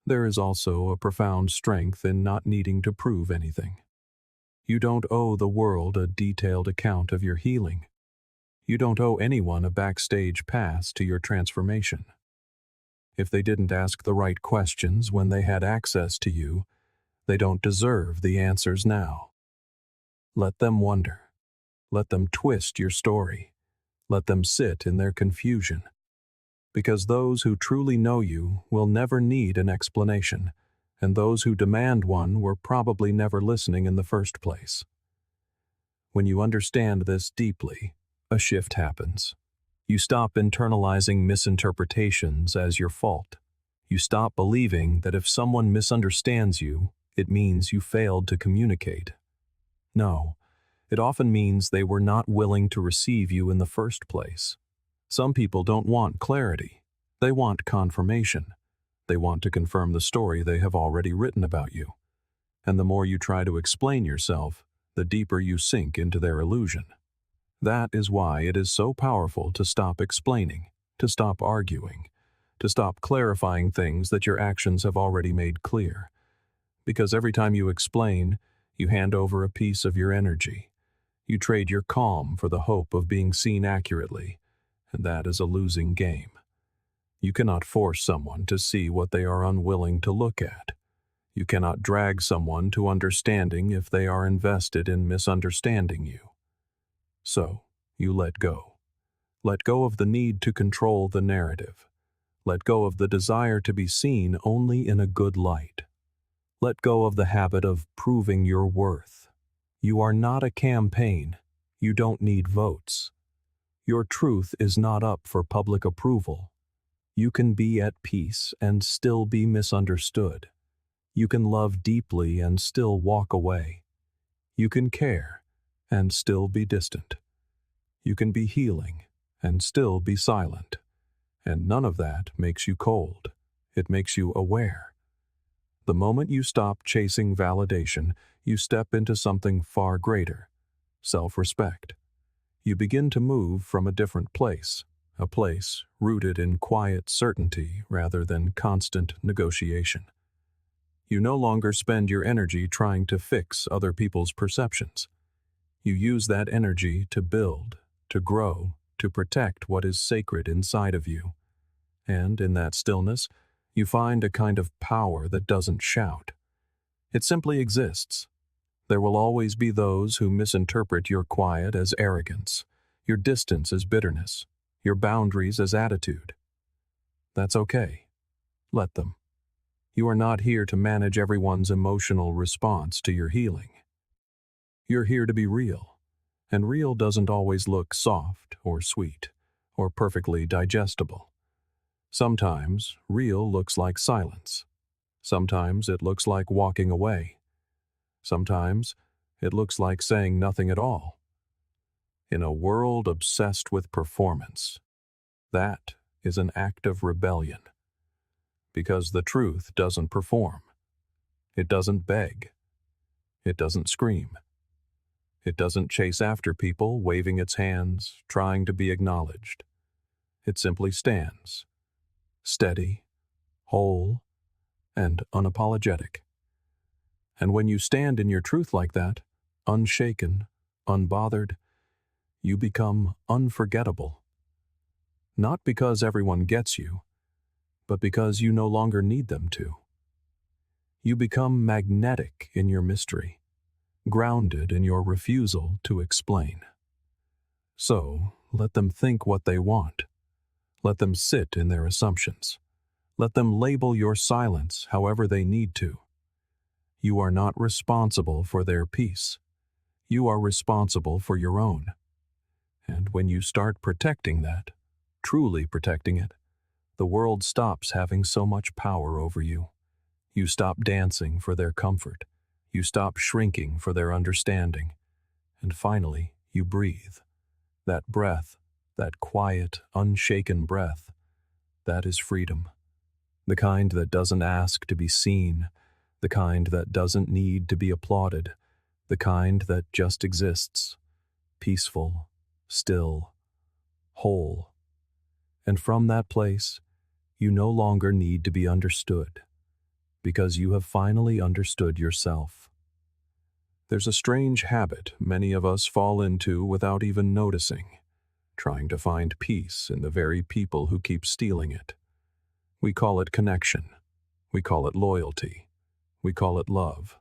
There is also a profound strength in not needing to prove anything. You don't owe the world a detailed account of your healing. You don't owe anyone a backstage pass to your transformation. If they didn't ask the right questions when they had access to you, they don't deserve the answers now. Let them wonder. Let them twist your story. Let them sit in their confusion. Because those who truly know you will never need an explanation, and those who demand one were probably never listening in the first place. When you understand this deeply, a shift happens. You stop internalizing misinterpretations as your fault. You stop believing that if someone misunderstands you, it means you failed to communicate. No, it often means they were not willing to receive you in the first place. Some people don't want clarity. They want confirmation. They want to confirm the story they have already written about you. And the more you try to explain yourself, the deeper you sink into their illusion. That is why it is so powerful to stop explaining, to stop arguing, to stop clarifying things that your actions have already made clear. Because every time you explain, you hand over a piece of your energy. You trade your calm for the hope of being seen accurately, and that is a losing game. You cannot force someone to see what they are unwilling to look at. You cannot drag someone to understanding if they are invested in misunderstanding you. So, you let go. Let go of the need to control the narrative. Let go of the desire to be seen only in a good light. Let go of the habit of proving your worth. You are not a campaign. You don't need votes. Your truth is not up for public approval. You can be at peace and still be misunderstood. You can love deeply and still walk away. You can care and still be distant. You can be healing and still be silent. And none of that makes you cold. It makes you aware. The moment you stop chasing validation, you step into something far greater, self-respect. You begin to move from a different place, a place rooted in quiet certainty rather than constant negotiation. You no longer spend your energy trying to fix other people's perceptions. You use that energy to build, to grow, to protect what is sacred inside of you. And in that stillness, you find a kind of power that doesn't shout. It simply exists. There will always be those who misinterpret your quiet as arrogance, Your distance is bitterness. Your boundaries as attitude. That's okay. Let them. You are not here to manage everyone's emotional response to your healing. You're here to be real, and real doesn't always look soft or sweet or perfectly digestible. Sometimes real looks like silence. Sometimes it looks like walking away. Sometimes it looks like saying nothing at all. In a world obsessed with performance, that is an act of rebellion. Because the truth doesn't perform. It doesn't beg. It doesn't scream. It doesn't chase after people, waving its hands, trying to be acknowledged. It simply stands, steady, whole, and unapologetic. And when you stand in your truth like that, unshaken, unbothered, you become unforgettable. Not because everyone gets you, but because you no longer need them to. You become magnetic in your mystery, grounded in your refusal to explain. So, let them think what they want. Let them sit in their assumptions. Let them label your silence however they need to. You are not responsible for their peace. You are responsible for your own. And when you start protecting that, truly protecting it, the world stops having so much power over you. You stop dancing for their comfort. You stop shrinking for their understanding. And finally, you breathe. That breath, that quiet, unshaken breath, that is freedom. The kind that doesn't ask to be seen, the kind that doesn't need to be applauded, the kind that just exists, peaceful, still, whole. And from that place, you no longer need to be understood, because you have finally understood yourself. There's a strange habit many of us fall into without even noticing, trying to find peace in the very people who keep stealing it. We call it connection. We call it loyalty. We call it love.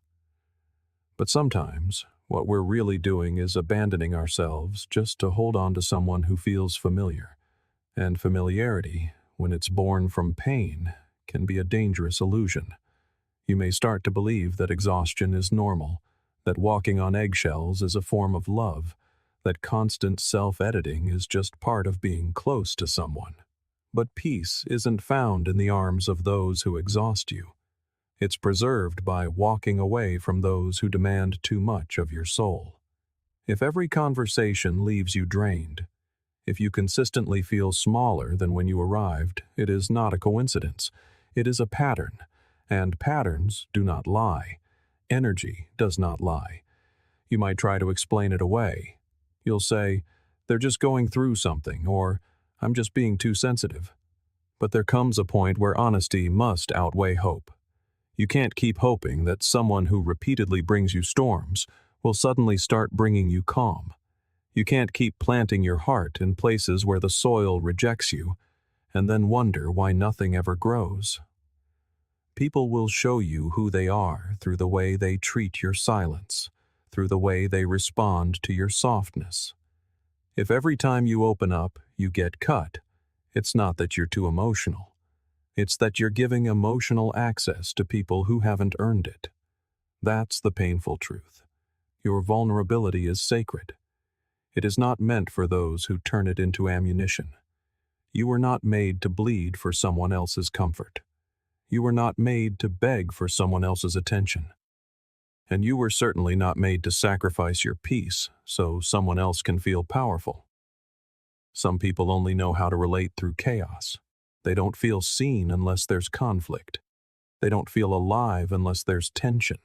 But sometimes, what we're really doing is abandoning ourselves just to hold on to someone who feels familiar. And familiarity, when it's born from pain, can be a dangerous illusion. You may start to believe that exhaustion is normal, that walking on eggshells is a form of love, that constant self-editing is just part of being close to someone. But peace isn't found in the arms of those who exhaust you. It's preserved by walking away from those who demand too much of your soul. If every conversation leaves you drained, if you consistently feel smaller than when you arrived, it is not a coincidence. It is a pattern, and patterns do not lie. Energy does not lie. You might try to explain it away. You'll say, "They're just going through something," or "I'm just being too sensitive." But there comes a point where honesty must outweigh hope. You can't keep hoping that someone who repeatedly brings you storms will suddenly start bringing you calm. You can't keep planting your heart in places where the soil rejects you, and then wonder why nothing ever grows. People will show you who they are through the way they treat your silence, through the way they respond to your softness. If every time you open up, you get cut, it's not that you're too emotional. It's that you're giving emotional access to people who haven't earned it. That's the painful truth. Your vulnerability is sacred. It is not meant for those who turn it into ammunition. You were not made to bleed for someone else's comfort. You were not made to beg for someone else's attention. And you were certainly not made to sacrifice your peace so someone else can feel powerful. Some people only know how to relate through chaos. They don't feel seen unless there's conflict. They don't feel alive unless there's tension.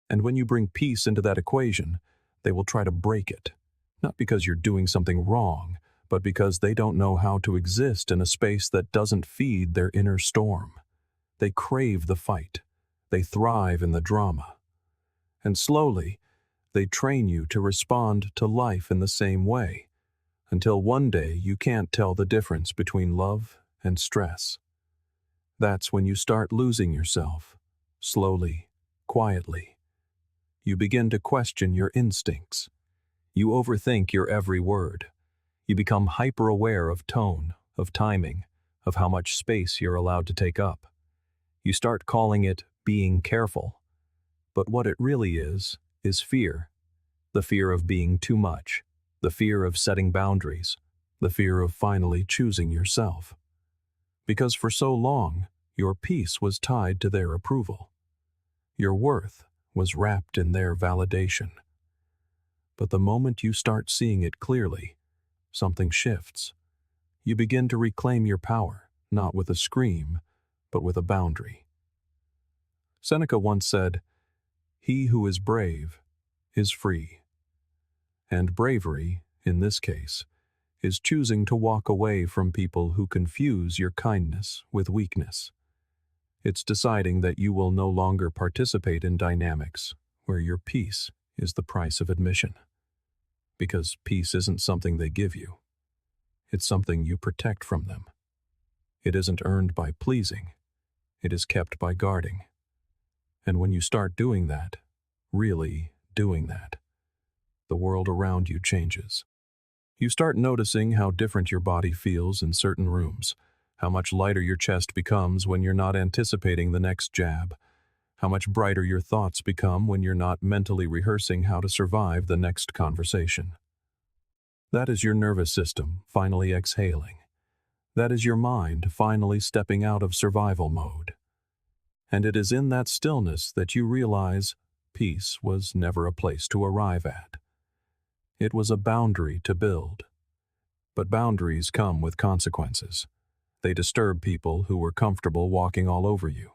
And when you bring peace into that equation, they will try to break it. Not because you're doing something wrong, but because they don't know how to exist in a space that doesn't feed their inner storm. They crave the fight. They thrive in the drama. And slowly, they train you to respond to life in the same way, until one day you can't tell the difference between love and stress. That's when you start losing yourself, slowly, quietly. You begin to question your instincts. You overthink your every word. You become hyper-aware of tone, of timing, of how much space you're allowed to take up. You start calling it being careful. But what it really is fear. The fear of being too much, the fear of setting boundaries, the fear of finally choosing yourself. Because for so long, your peace was tied to their approval. Your worth was wrapped in their validation. But the moment you start seeing it clearly, something shifts. You begin to reclaim your power, not with a scream, but with a boundary. Seneca once said, "He who is brave is free." And bravery, in this case, is choosing to walk away from people who confuse your kindness with weakness. It's deciding that you will no longer participate in dynamics where your peace is the price of admission. Because peace isn't something they give you. It's something you protect from them. It isn't earned by pleasing. It is kept by guarding. And when you start doing that, really doing that, the world around you changes. You start noticing how different your body feels in certain rooms, how much lighter your chest becomes when you're not anticipating the next jab, how much brighter your thoughts become when you're not mentally rehearsing how to survive the next conversation. That is your nervous system finally exhaling. That is your mind finally stepping out of survival mode. And it is in that stillness that you realize peace was never a place to arrive at. It was a boundary to build. But boundaries come with consequences. They disturb people who were comfortable walking all over you.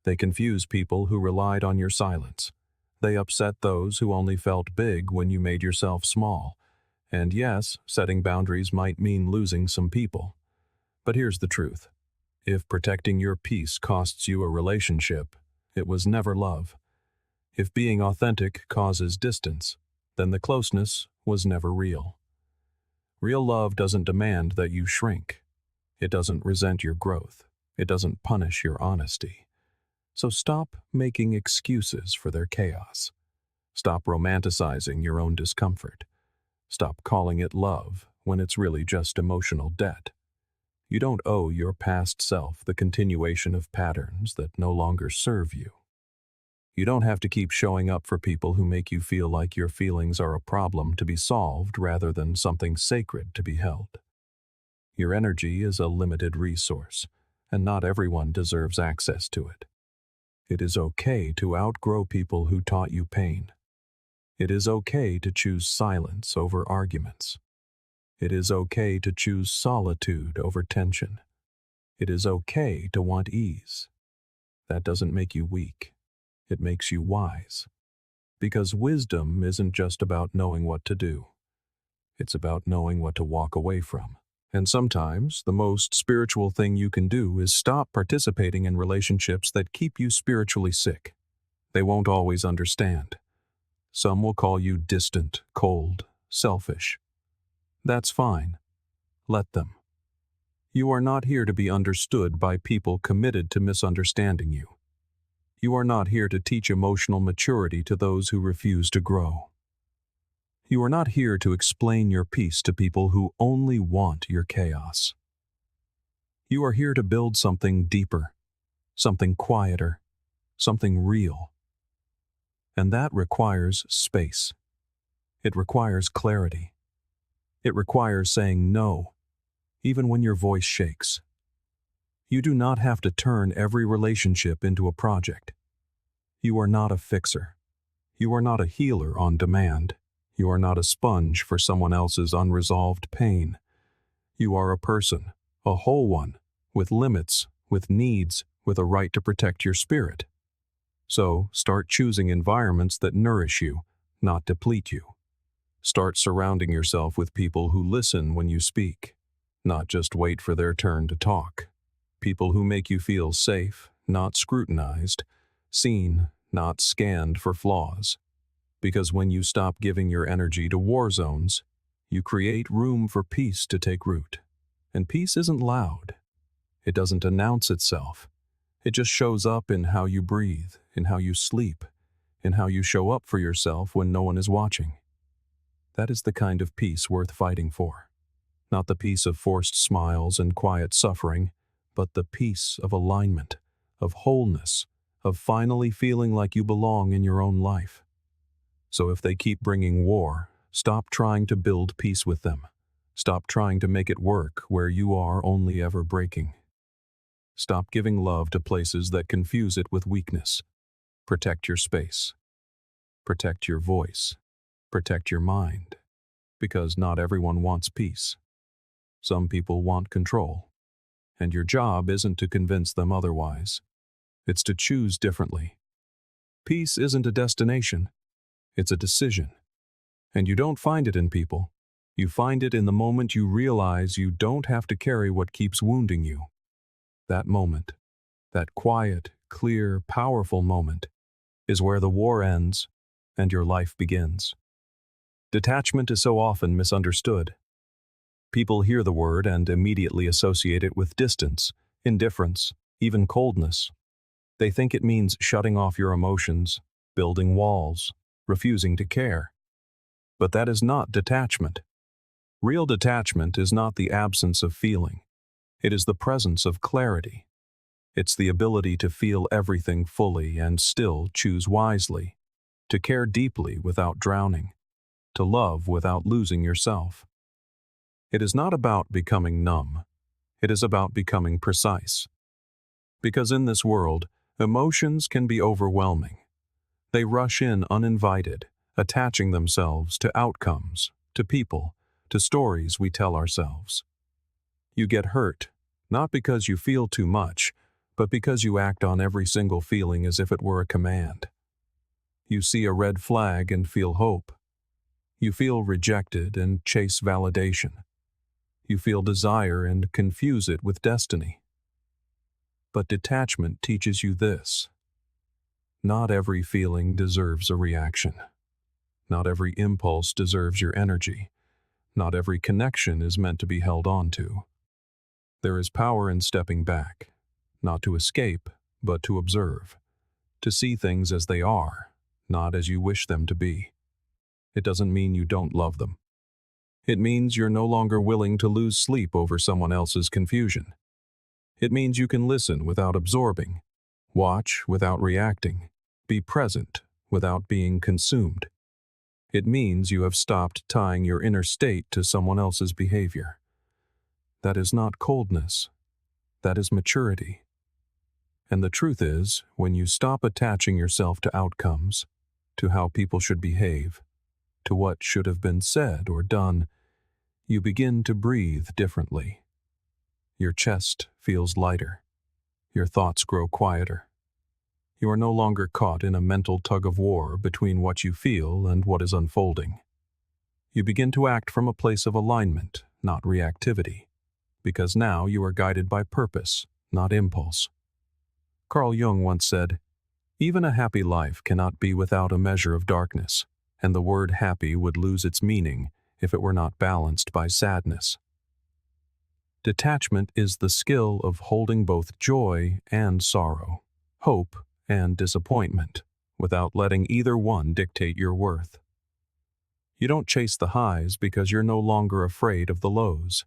They confuse people who relied on your silence. They upset those who only felt big when you made yourself small. And yes, setting boundaries might mean losing some people. But here's the truth. If protecting your peace costs you a relationship, it was never love. If being authentic causes distance, then the closeness was never real. Real love doesn't demand that you shrink. It doesn't resent your growth. It doesn't punish your honesty. So stop making excuses for their chaos. Stop romanticizing your own discomfort. Stop calling it love when it's really just emotional debt. You don't owe your past self the continuation of patterns that no longer serve you. You don't have to keep showing up for people who make you feel like your feelings are a problem to be solved rather than something sacred to be held. Your energy is a limited resource, and not everyone deserves access to it. It is okay to outgrow people who taught you pain. It is okay to choose silence over arguments. It is okay to choose solitude over tension. It is okay to want ease. That doesn't make you weak. It makes you wise. Because wisdom isn't just about knowing what to do. It's about knowing what to walk away from. And sometimes, the most spiritual thing you can do is stop participating in relationships that keep you spiritually sick. They won't always understand. Some will call you distant, cold, selfish. That's fine. Let them. You are not here to be understood by people committed to misunderstanding you. You are not here to teach emotional maturity to those who refuse to grow. You are not here to explain your peace to people who only want your chaos. You are here to build something deeper, something quieter, something real. And that requires space. It requires clarity. It requires saying no, even when your voice shakes. You do not have to turn every relationship into a project. You are not a fixer. You are not a healer on demand. You are not a sponge for someone else's unresolved pain. You are a person, a whole one, with limits, with needs, with a right to protect your spirit. So, start choosing environments that nourish you, not deplete you. Start surrounding yourself with people who listen when you speak, not just wait for their turn to talk. People who make you feel safe, not scrutinized, seen, not scanned for flaws. Because when you stop giving your energy to war zones, you create room for peace to take root. And peace isn't loud. It doesn't announce itself. It just shows up in how you breathe, in how you sleep, in how you show up for yourself when no one is watching. That is the kind of peace worth fighting for. Not the peace of forced smiles and quiet suffering, but the peace of alignment, of wholeness, of finally feeling like you belong in your own life. So if they keep bringing war, stop trying to build peace with them. Stop trying to make it work where you are only ever breaking. Stop giving love to places that confuse it with weakness. Protect your space. Protect your voice. Protect your mind. Because not everyone wants peace. Some people want control. And your job isn't to convince them otherwise. It's to choose differently. Peace isn't a destination. It's a decision. And you don't find it in people. You find it in the moment you realize you don't have to carry what keeps wounding you. That moment, that quiet, clear, powerful moment, is where the war ends and your life begins. Detachment is so often misunderstood. People hear the word and immediately associate it with distance, indifference, even coldness. They think it means shutting off your emotions, building walls, refusing to care. But that is not detachment. Real detachment is not the absence of feeling. It is the presence of clarity. It's the ability to feel everything fully and still choose wisely, to care deeply without drowning, to love without losing yourself. It is not about becoming numb. It is about becoming precise. Because in this world, emotions can be overwhelming. They rush in uninvited, attaching themselves to outcomes, to people, to stories we tell ourselves. You get hurt, not because you feel too much, but because you act on every single feeling as if it were a command. You see a red flag and feel hope. You feel rejected and chase validation. You feel desire and confuse it with destiny. But detachment teaches you this. Not every feeling deserves a reaction. Not every impulse deserves your energy. Not every connection is meant to be held on to. There is power in stepping back, not to escape, but to observe, to see things as they are, not as you wish them to be. It doesn't mean you don't love them. It means you're no longer willing to lose sleep over someone else's confusion. It means you can listen without absorbing, watch without reacting, be present without being consumed. It means you have stopped tying your inner state to someone else's behavior. That is not coldness. That is maturity. And the truth is, when you stop attaching yourself to outcomes, to how people should behave, to what should have been said or done, you begin to breathe differently. Your chest feels lighter. Your thoughts grow quieter. You are no longer caught in a mental tug-of-war between what you feel and what is unfolding. You begin to act from a place of alignment, not reactivity, because now you are guided by purpose, not impulse. Carl Jung once said, "Even a happy life cannot be without a measure of darkness, and the word happy would lose its meaning if it were not balanced by sadness." Detachment is the skill of holding both joy and sorrow, hope and disappointment, without letting either one dictate your worth. You don't chase the highs because you're no longer afraid of the lows.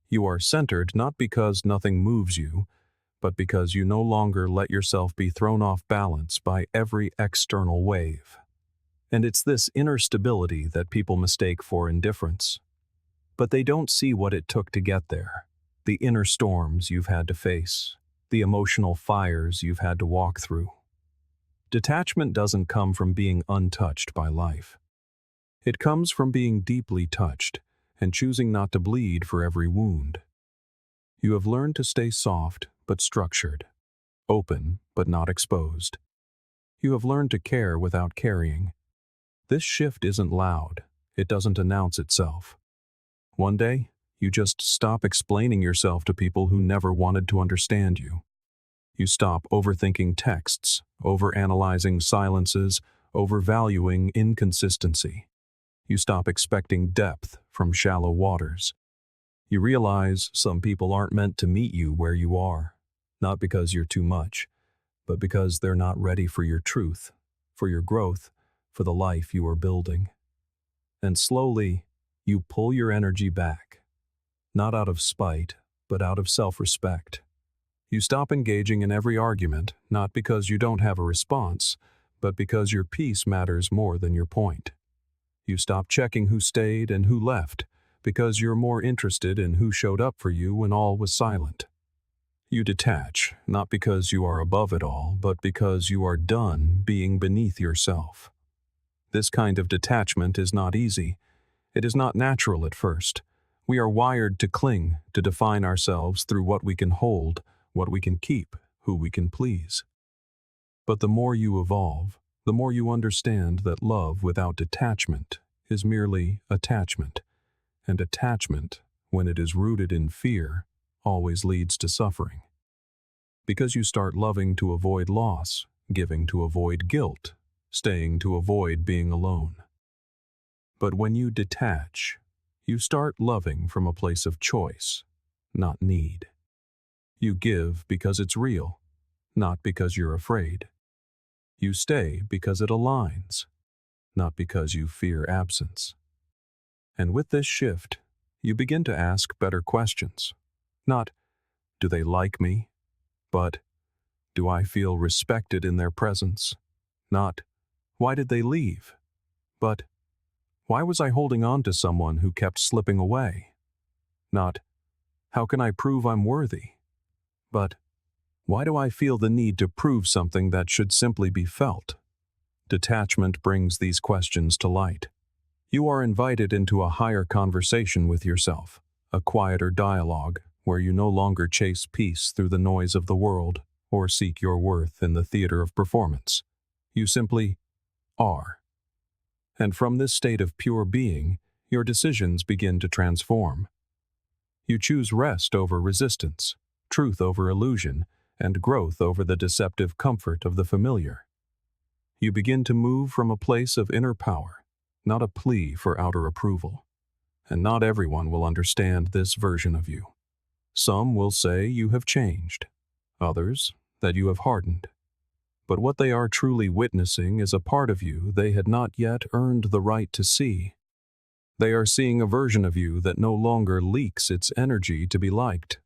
You are centered not because nothing moves you, but because you no longer let yourself be thrown off balance by every external wave. And it's this inner stability that people mistake for indifference. But they don't see what it took to get there, the inner storms you've had to face, the emotional fires you've had to walk through. Detachment doesn't come from being untouched by life. It comes from being deeply touched and choosing not to bleed for every wound. You have learned to stay soft but structured, open but not exposed. You have learned to care without carrying. This shift isn't loud. It doesn't announce itself. One day, you just stop explaining yourself to people who never wanted to understand you. You stop overthinking texts, overanalyzing silences, overvaluing inconsistency. You stop expecting depth from shallow waters. You realize some people aren't meant to meet you where you are, not because you're too much, but because they're not ready for your truth, for your growth, for the life you are building. And slowly, you pull your energy back, not out of spite, but out of self-respect. You stop engaging in every argument, not because you don't have a response, but because your peace matters more than your point. You stop checking who stayed and who left, because you're more interested in who showed up for you when all was silent. You detach, not because you are above it all, but because you are done being beneath yourself. This kind of detachment is not easy. It is not natural at first. We are wired to cling, to define ourselves through what we can hold, what we can keep, who we can please. But the more you evolve, the more you understand that love without detachment is merely attachment, and attachment, when it is rooted in fear, always leads to suffering. Because you start loving to avoid loss, giving to avoid guilt, staying to avoid being alone. But when you detach, you start loving from a place of choice, not need. You give because it's real, not because you're afraid. You stay because it aligns, not because you fear absence. And with this shift, you begin to ask better questions. Not, do they like me? But, do I feel respected in their presence? Not, why did they leave? But, why was I holding on to someone who kept slipping away? Not, how can I prove I'm worthy? But, why do I feel the need to prove something that should simply be felt? Detachment brings these questions to light. You are invited into a higher conversation with yourself, a quieter dialogue where you no longer chase peace through the noise of the world or seek your worth in the theater of performance. You simply are. And from this state of pure being, your decisions begin to transform. You choose rest over resistance, truth over illusion, and growth over the deceptive comfort of the familiar. You begin to move from a place of inner power, not a plea for outer approval. And not everyone will understand this version of you. Some will say you have changed, others that you have hardened. But what they are truly witnessing is a part of you they had not yet earned the right to see. They are seeing a version of you that no longer leaks its energy to be liked,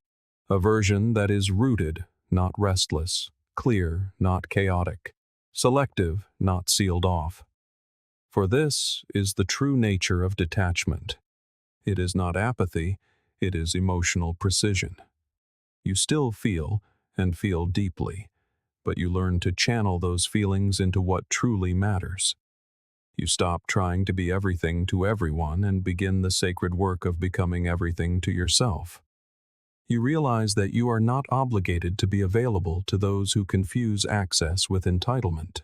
a version that is rooted, not restless, clear, not chaotic, selective, not sealed off. For this is the true nature of detachment. It is not apathy, it is emotional precision. You still feel, and feel deeply, but you learn to channel those feelings into what truly matters. You stop trying to be everything to everyone and begin the sacred work of becoming everything to yourself. You realize that you are not obligated to be available to those who confuse access with entitlement.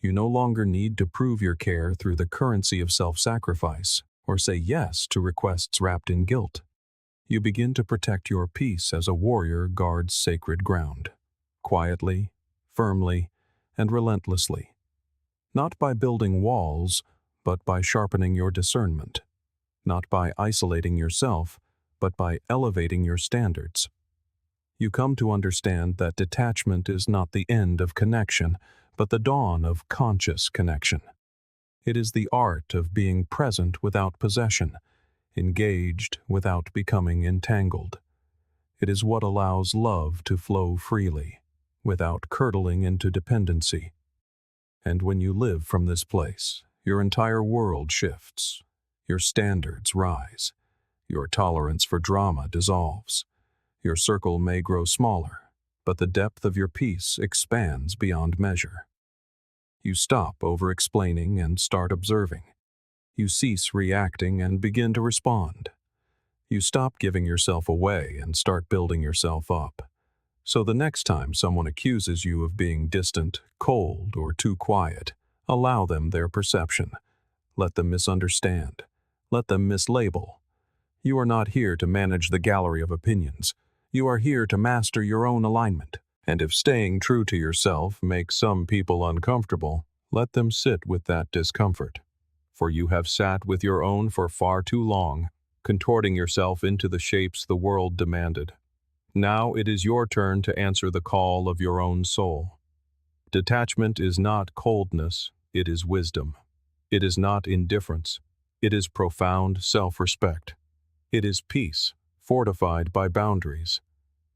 You no longer need to prove your care through the currency of self-sacrifice or say yes to requests wrapped in guilt. You begin to protect your peace as a warrior guards sacred ground, quietly, firmly, and relentlessly. Not by building walls, but by sharpening your discernment. Not by isolating yourself, but by elevating your standards. You come to understand that detachment is not the end of connection, but the dawn of conscious connection. It is the art of being present without possession, engaged without becoming entangled. It is what allows love to flow freely, without curdling into dependency. And when you live from this place, your entire world shifts. Your standards rise. Your tolerance for drama dissolves. Your circle may grow smaller, but the depth of your peace expands beyond measure. You stop over-explaining and start observing. You cease reacting and begin to respond. You stop giving yourself away and start building yourself up. So the next time someone accuses you of being distant, cold, or too quiet, allow them their perception. Let them misunderstand. Let them mislabel. You are not here to manage the gallery of opinions. You are here to master your own alignment. And if staying true to yourself makes some people uncomfortable, let them sit with that discomfort. For you have sat with your own for far too long, contorting yourself into the shapes the world demanded. Now it is your turn to answer the call of your own soul. Detachment is not coldness, it is wisdom. It is not indifference, it is profound self-respect. It is peace, fortified by boundaries.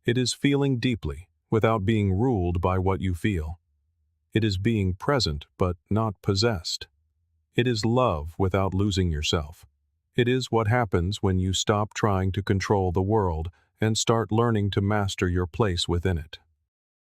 It is feeling deeply, without being ruled by what you feel. It is being present but not possessed. It is love without losing yourself. It is what happens when you stop trying to control the world and start learning to master your place within it.